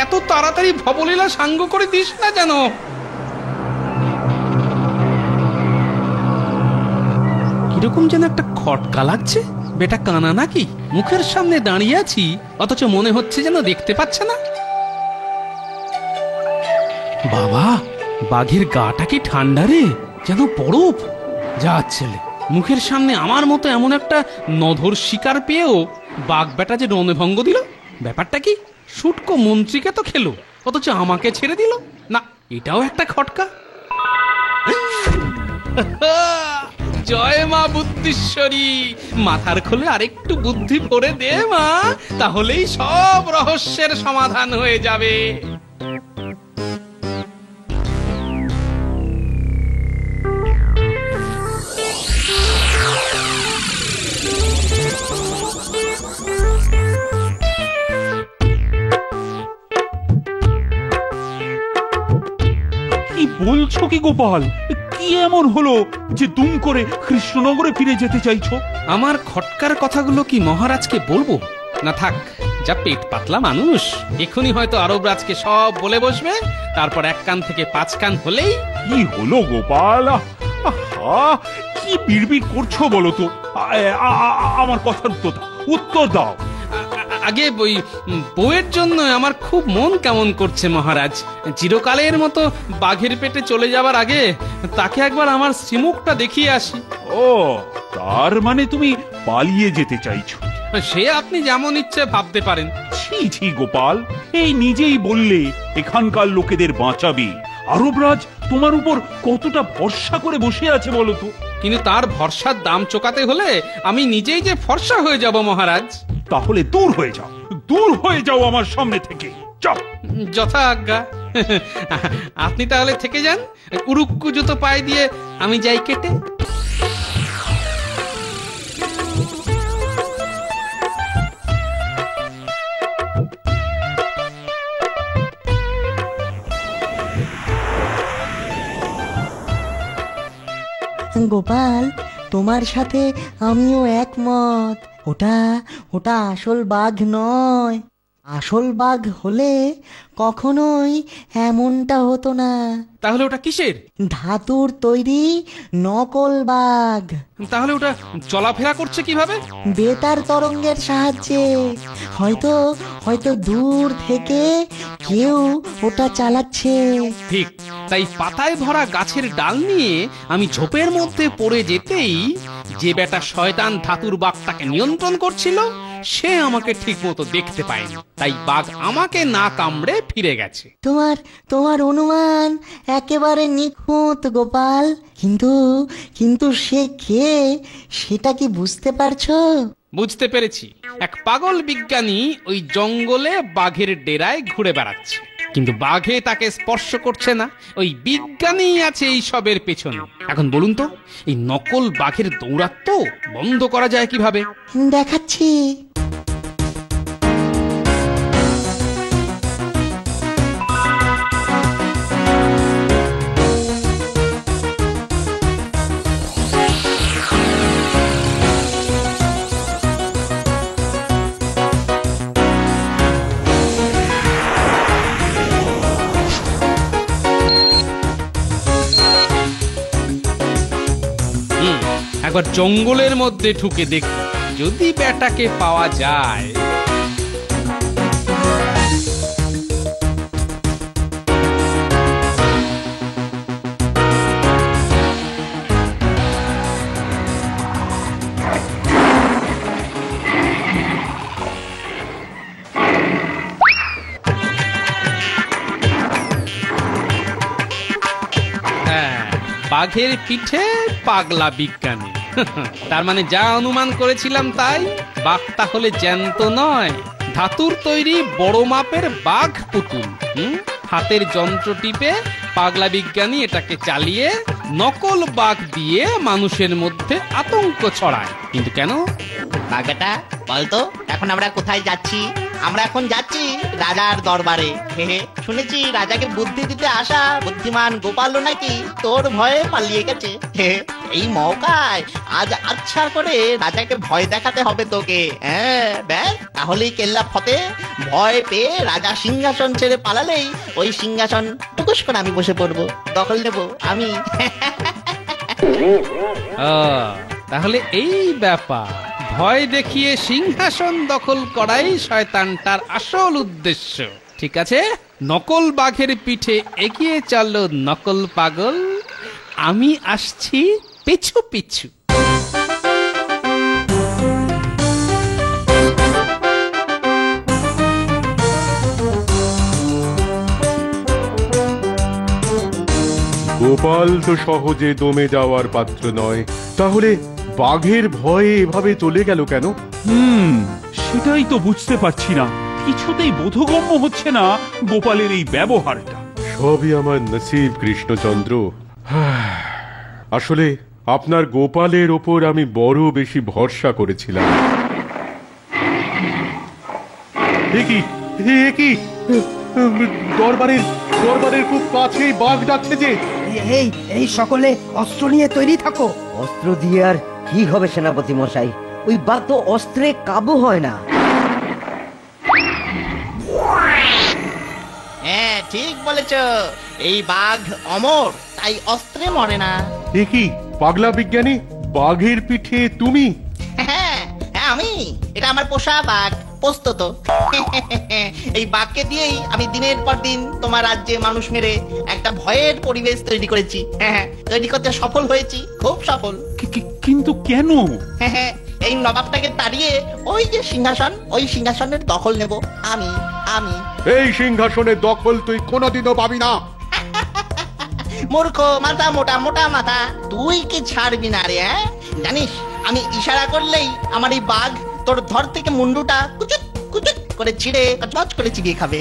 এত তাড়াতাড়ি ভবলীলা সাঙ্গ করে দিস না যেন। কিরকম যেন একটা খটকা লাগছে। বেটা কানা নাকি? মুখের সামনে দাঁড়িয়ে আছি, অথচ মনে হচ্ছে যেন দেখতে পাচ্ছে না। বাবা, বাঘের গাটা কি ঠান্ডা রে, যেন বরফ। যা ছেলে, মুখের সামনে আমার মতো এমন একটা নধর শিকার পেয়েও বাঘ বেটা যে রণভঙ্গ দিল। ব্যাপারটা কি? শুটকো মন্ত্রীকে তো খেলো, অথচ আমাকে ছেড়ে দিল না। এটাও একটা খটকা। জয় মা বুদ্ধিশ্বরী, মাথার খোলে আরেকটু বুদ্ধি ভরে দে মা, তাহলেই সব রহস্যের সমাধান হয়ে যাবে। বলছো কি গোপাল? কি এমন হলো যে দুম করে কৃষ্ণনগরে ফিরে যেতে চাইছো? আমার খটকার কথাগুলো কি মহারাজকে বলবো? না থাক, যা পেট পাতলা মানুষ, এখনই হয়তো আরবরাজকে সব বলে বসবে, তারপর এক কান থেকে পাঁচ কান হলেই। কি হলো গোপাল? কি বিড়বিড় করছো বলো তো? আমার কথার উত্তর দাও। আগে বউয়ের জন্য আমার খুব মন কেমন করছে মহারাজ। চিরকালের মতো বাঘের পেটে চলে যাবার আগে তাকে একবার আমার শ্রীমুখটা দেখিয়ে আসি। ও, তার মানে তুমি পালিয়ে যেতে চাইছো? সে আপনি যেমন ইচ্ছে ভাবতে পারেন। ছি ছি গোপাল, এই নিজেই বললে এখানকার লোকেদের বাঁচাবে। আরবরাজ তোমার উপর কতটা ভরসা করে বসে আছে বলো তো? কিন্তু তার ভরসার দাম চোকাতে হলে আমি নিজেই যে ফর্সা হয়ে যাব মহারাজ। তাহলে দূর হয়ে যাও, দূর হয়ে যাও আমার সামনে থেকে, যাও। যথা আজ্ঞা। আপনি তাহলে থেকে যান, উড়ুক্কু জুতো পায়ে দিয়ে আমি যাই কেটে। গোপাল, তোমার সাথে আমিও একমত। ওটা ওটা আসল বাঘ নয়। আসল বাঘ হলে কখনোই এমনটা হতো না। তাহলে ওটা কিসের? ধাতুর তৈরি নকল বাঘ। তাহলে ওটা চলাফেরা করছে কিভাবে? বেতার তরঙ্গের সাহায্যে। হয়তো হয়তো দূর থেকে কেউ ওটা চালাচ্ছে। ঠিক তাই পাতায় ভরা গাছের ডাল নিয়ে আমি ঝোপের মধ্যে পড়ে যেতেই যে বেটা শয়তান ধাতুর বাঘটাকে নিয়ন্ত্রণ করছিল সে আমাকে ঠিক মতো দেখতে পায়নি, তাই বাঘ আমাকে না কামড়ে ফিরে গেছে। তোমার অনুমান একেবারে নিখুঁত গোপাল, কিন্তু কিন্তু সে কে সেটা কি বুঝতে পারছো? বুঝতে পেরেছি। এক পাগল বিজ্ঞানী ওই জঙ্গলে বাঘের ডেরায় ঘুরে বেড়াচ্ছে, কিন্তু বাঘে তাকে স্পর্শ করছে না। ওই বিজ্ঞানী আছে এই সবের পেছনে। এখন বলুন তো, এই নকল বাঘের দৌরাত্ম্য বন্ধ করা যায় কিভাবে? দেখাচ্ছি। একবার জঙ্গলের মধ্যে ঢুকে দেখি যদি বেটাকে পাওয়া যায়। বাঘের পিঠে পাগলা বিজ্ঞানী। তার মানে যা অনুমান করেছিলাম তাই। বাঘ তাহলে জ্যান্ত নয়, ধাতুর তৈরি বড় মাপের বাঘ পুতুল। হাতের যন্ত্র টিপে পাগলা বিজ্ঞানী এটাকে চালিয়ে নকল বাঘ দিয়ে মানুষের মধ্যে আতঙ্ক ছড়ায়। কিন্তু কেন? বাঘাটা বলতো, এখন আমরা কোথায় যাচ্ছি? আমরা এখন যাচ্ছি রাজার দরবারে। শুনেছি রাজাকে বুদ্ধি দিতে আসা বুদ্ধিমান গোপালও নাকি তোর ভয়ে পালিয়ে গেছে। এই মৌকায় আজ আচ্ছা করে রাজাকে ভয় দেখাতে হবে তোকে। হ্যাঁ ব্যাস, তাহলেই কেল্লা ফতে। ভয় পেয়ে রাজা সিংহাসন ছেড়ে পালালেই ওই সিংহাসন টুকুস করে আমি বসে পড়বো, দখল নেব আমি। তাহলে এই ব্যাপার। ভয় দেখিয়ে সিংহাসন দখল করাই শয়তানটার আসল উদ্দেশ্য। ঠিক আছে, নকল বাঘের পিঠে এগিয়ে চলল নকল পাগল। আমি আসছি পিছু পিছু। গোপাল তো সহজে দমে যাওয়ার পাত্র নয়, তাহলে বাঘের ভয়ে এভাবে চলে গেল কেন? সেটাই তো বুঝতে পারছি না। কিছুতেই বোধগম্য হচ্ছে না গোপালের এই ব্যবহারটা। সবই আমার নসিব কৃষ্ণচন্দ্র। আসলে আপনার গোপালের ওপর আমি বড় বেশি ভরসা করেছিলাম। দরবারের খুব কাছেই বাঘ ডাকছে যে। এই সকলে অস্ত্র নিয়ে তৈরি থাকো। অস্ত্র দিয়ে আর কি হবে সেনাপতি মশাই? ওই বাঘ তো অস্ত্রে কাবু হয় না। হ্যাঁ ঠিক বলেছ, এই বাঘ অমর, তাই অস্ত্রে মরে না। কি পাগলা বিজ্ঞানী, বাঘের পিঠে তুমি? হ্যাঁ আমি, এটা আমার পোষা বাঘ, পোস্ত তো। এই বাঘকে দিয়েই আমি দিনের পর দিন তোমার রাজ্যে মানুষ মেরে একটা ভয়ের পরিবেশ তৈরি করেছি। হ্যাঁ, তৈরি করতে সফল হয়েছি, খুব সফল। কিন্তু কেন? হ্যাঁ, এই নবাবটাকে তাড়িয়ে ওই যে সিংহাসন, ওই সিংহাসনের দখল নেব আমি। এই সিংহাসনের দখল তুই কোনোদিনও পাবি না। মূর্খ, মাথা মোটা মোটা মাথা, তুই কি ছাড়বি না রে? জানিস আমি ইশারা করলেই আমার এই বাঘ তোর ধর থেকে মুন্ডুটা কুচুট কুচুট করে ছিঁড়ে কচমচ করে চিবিয়ে খাবে।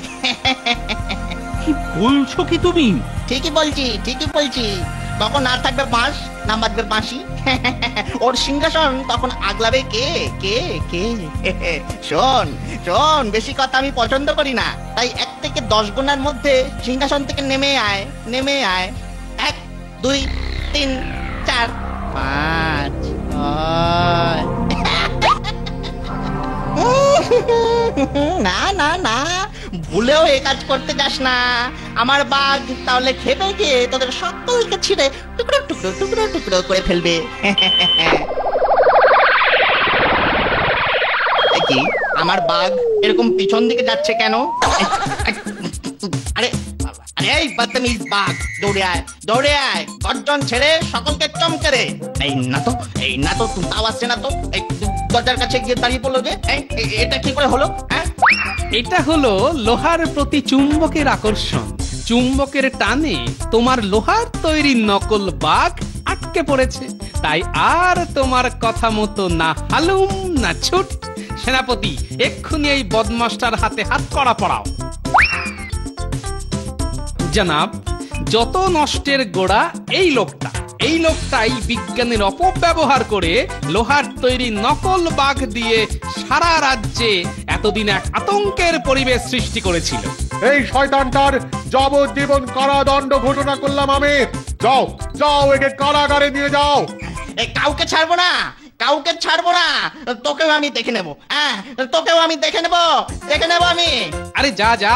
কি বলছো কি তুমি? ঠিকই বলছি। তখন না থাকবে বাঁশ, না বাজবে বাঁশি। ওর সিংহাসন তখন আগলাবে কে কে কে? শোন, বেশি কথা আমি পছন্দ করি না, তাই 1 থেকে 10 গুণার মধ্যে সিংহাসন থেকে নেমে আয়। 1 2 3 4 5 না না না, ভুলেও এ কাজ করতে যাস না। আমার বাঘ তাহলে খেপে গিয়ে তোদের সকলকে ছিঁড়ে টুকরো টুকরো টুকরো টুকরো করে ফেলবে। কি আমার বাঘ এরকম পিছন দিকে যাচ্ছে কেন? আরে আরে এই বদতমিজ বাঘ, দৌড়ে আয় দৌড়ে আয়, গর্জন ছেড়ে সকলকে চমকে রে। এই না তো তুমি তাও আসছে না তো, এই দরজার কাছে গিয়ে দাঁড়িয়ে পড়লো যে, এটা কি করে হলো? এটা হলো লোহার প্রতি চুম্বকের আকর্ষণ। চুম্বকের টানে তোমার লোহার তৈরি নকল বাঘ আটকে পড়েছে, তাই আর তোমার কথা মতো না হালুম না ছুট। সেনাপতি, এক্ষুনি এই বদমাস্টার হাতে হাত কড়া পড়াও। জনাব, যত নষ্টের গোড়া এই লোকটাই বিজ্ঞানের অপব্যবহার করে লোহার তৈরি নকল বাঘ দিয়ে সারা রাজ্যে এতদিন এক আতঙ্কের পরিবেশ সৃষ্টি করেছিল। এই শয়তানটার যাবজ্জীবন কারাদণ্ড ঘোষণা করলাম আমি। যাও যাও, একে কারাগারে নিয়ে যাও। কাউকে ছাড়বো না, কাউকে ছাড়বো না, তোকেও আমি দেখে নেবো। তোকেও আমি দেখে নেবো আমি। আরে যা যা,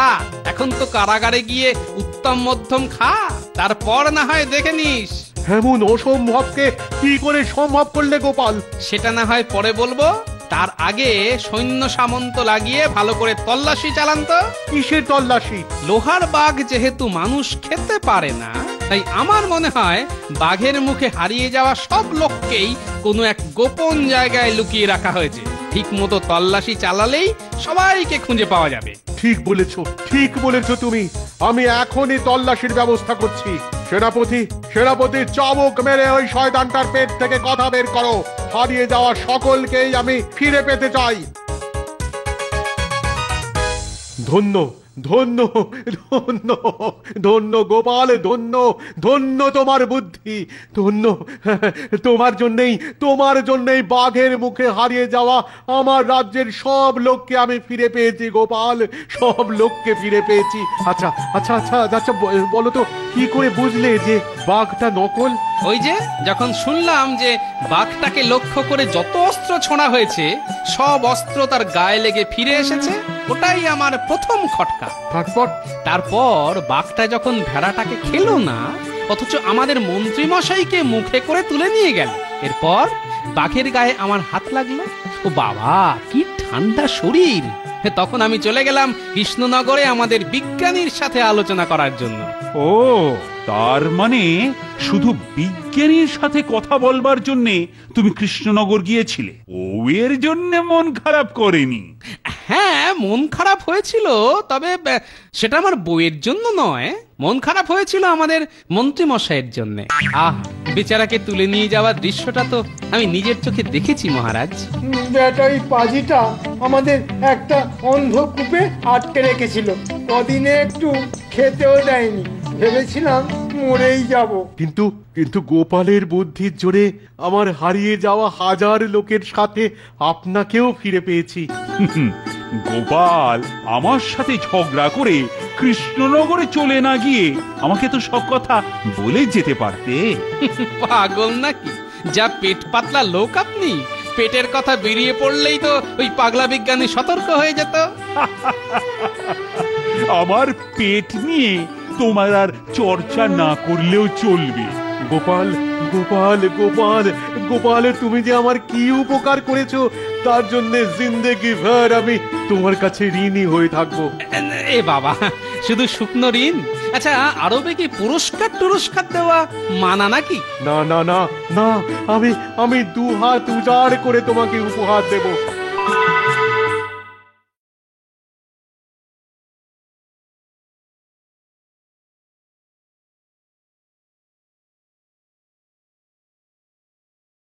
এখন তো কারাগারে গিয়ে উত্তম মধ্যম খা, তারপর না হয় দেখে নিস। এমন অসম্ভবকে কি করে সম্ভব করলে গোপাল? সেটা না হয় পরে বলবো, তার আগে সৈন্য সামন্ত লাগিয়ে ভালো করে তল্লাশি চালান তো। কিসের তল্লাশি? লোহার বাঘ যেহেতু মানুষ খেতে পারে না, তাই আমার মনে হয় বাঘের মুখে হারিয়ে যাওয়া সব লোককেই কোনো এক গোপন জায়গায় লুকিয়ে রাখা হয়েছে। ঠিক মতো তল্লাশি চালালেই সবাইকে খুঁজে পাওয়া যাবে। ঠিক বলেছো তুমি। আমি এখনই তল্লাশির ব্যবস্থা করছি। সেনাপতি চাবুক মেরে ওই শয়তানটার পেট থেকে কথা বের করো। হারিয়ে যাওয়া সকলকেই আমি ফিরে পেতে চাই। ধন্য ধন্য ধন্য ধন্য গোপাল, ধন্য তোমার বুদ্ধি, ধন্য তোমার জন্যই বাঘের মুখে হারিয়ে যাওয়া আমার রাজ্যের সব লোককে আমি ফিরে পেয়েছি গোপাল, সব লোককে ফিরে পেয়েছি। আচ্ছা বলো তো, কি করে বুঝলে যে বাঘটা নকল? ওই যে যখন শুনলাম যে বাঘটাকে লক্ষ্য করে যত অস্ত্র ছোঁড়া হয়েছে সব অস্ত্র তার গায়ে লেগে ফিরে এসেছে, ওটাই আমার প্রথম খটকা। তারপর বাঘটা যখন ভেড়াটাকে খেলো না, অথচ আমাদের মন্ত্রী মশাইকে মুখে করে তুলে নিয়ে গেল, এরপর বাঘের গায়ে আমার হাত লাগলো। ও বাবা, কি ঠান্ডা শরীর! তখন আমি চলে গেলাম কৃষ্ণনগরে আমাদের বিজ্ঞানীর সাথে আলোচনা করার জন্য। ও, তার মানে শুধু বিজ্ঞানীর সাথে কথা বলবার জন্যে তুমি কৃষ্ণনগর গিয়েছিলে? ও এর জন্য মন খারাপ করেনি? হ্যাঁ, মন খারাপ হয়েছিল, তবে সেটা আমার বইয়ের জন্য নয়। মন খারাপ হয়েছিল আমাদের মন্ত্রী মশাইয়ের জন্য। বেচারাকে তুলে নিয়ে যাওয়ার দৃশ্যটা তো আমি নিজের চোখে দেখেছি মহারাজ। বেটাই পাজিটা আমাদের একটা অন্ধকূপে আটকে রেখেছিল, কদিনে একটু খেতেও দেয়নি, ভেবেছিলাম মরেই যাব। কিন্তু গোপালের বুদ্ধির জোরে আমার হারিয়ে যাওয়া হাজার লোকের সাথে আপনাকেও ফিরে পেয়েছি। গোপাল আমার সাথে ঝগড়া করে কৃষ্ণনগরে চলে না গিয়ে আমাকে তো সব কথা বলে যেতে পারতে। পাগল নাকি? যা পেট পাতলা লোক আপনি! পেটের কথা বেরিয়ে পড়লেই তো ওই পাগলা বিজ্ঞানী সতর্ক হয়ে যেত। আমার পেট নিয়ে তোমার আর চর্চা না করলেও চলবে। গোপাল গোপাল গোপাল গোপাল, তুমি যে আমার কি উপকার করেছো তার জন্য জিন্দেগি ভর আমি তোমার কাছে ঋণী হয়ে থাকবো। এ বাবা, শুধু শুকনো ঋণ? আচ্ছা, আরবে কি পুরস্কার দেওয়া মানা নাকি? না না না না, আমি 2 হাত উজাড় করে তোমাকে উপহার দেব।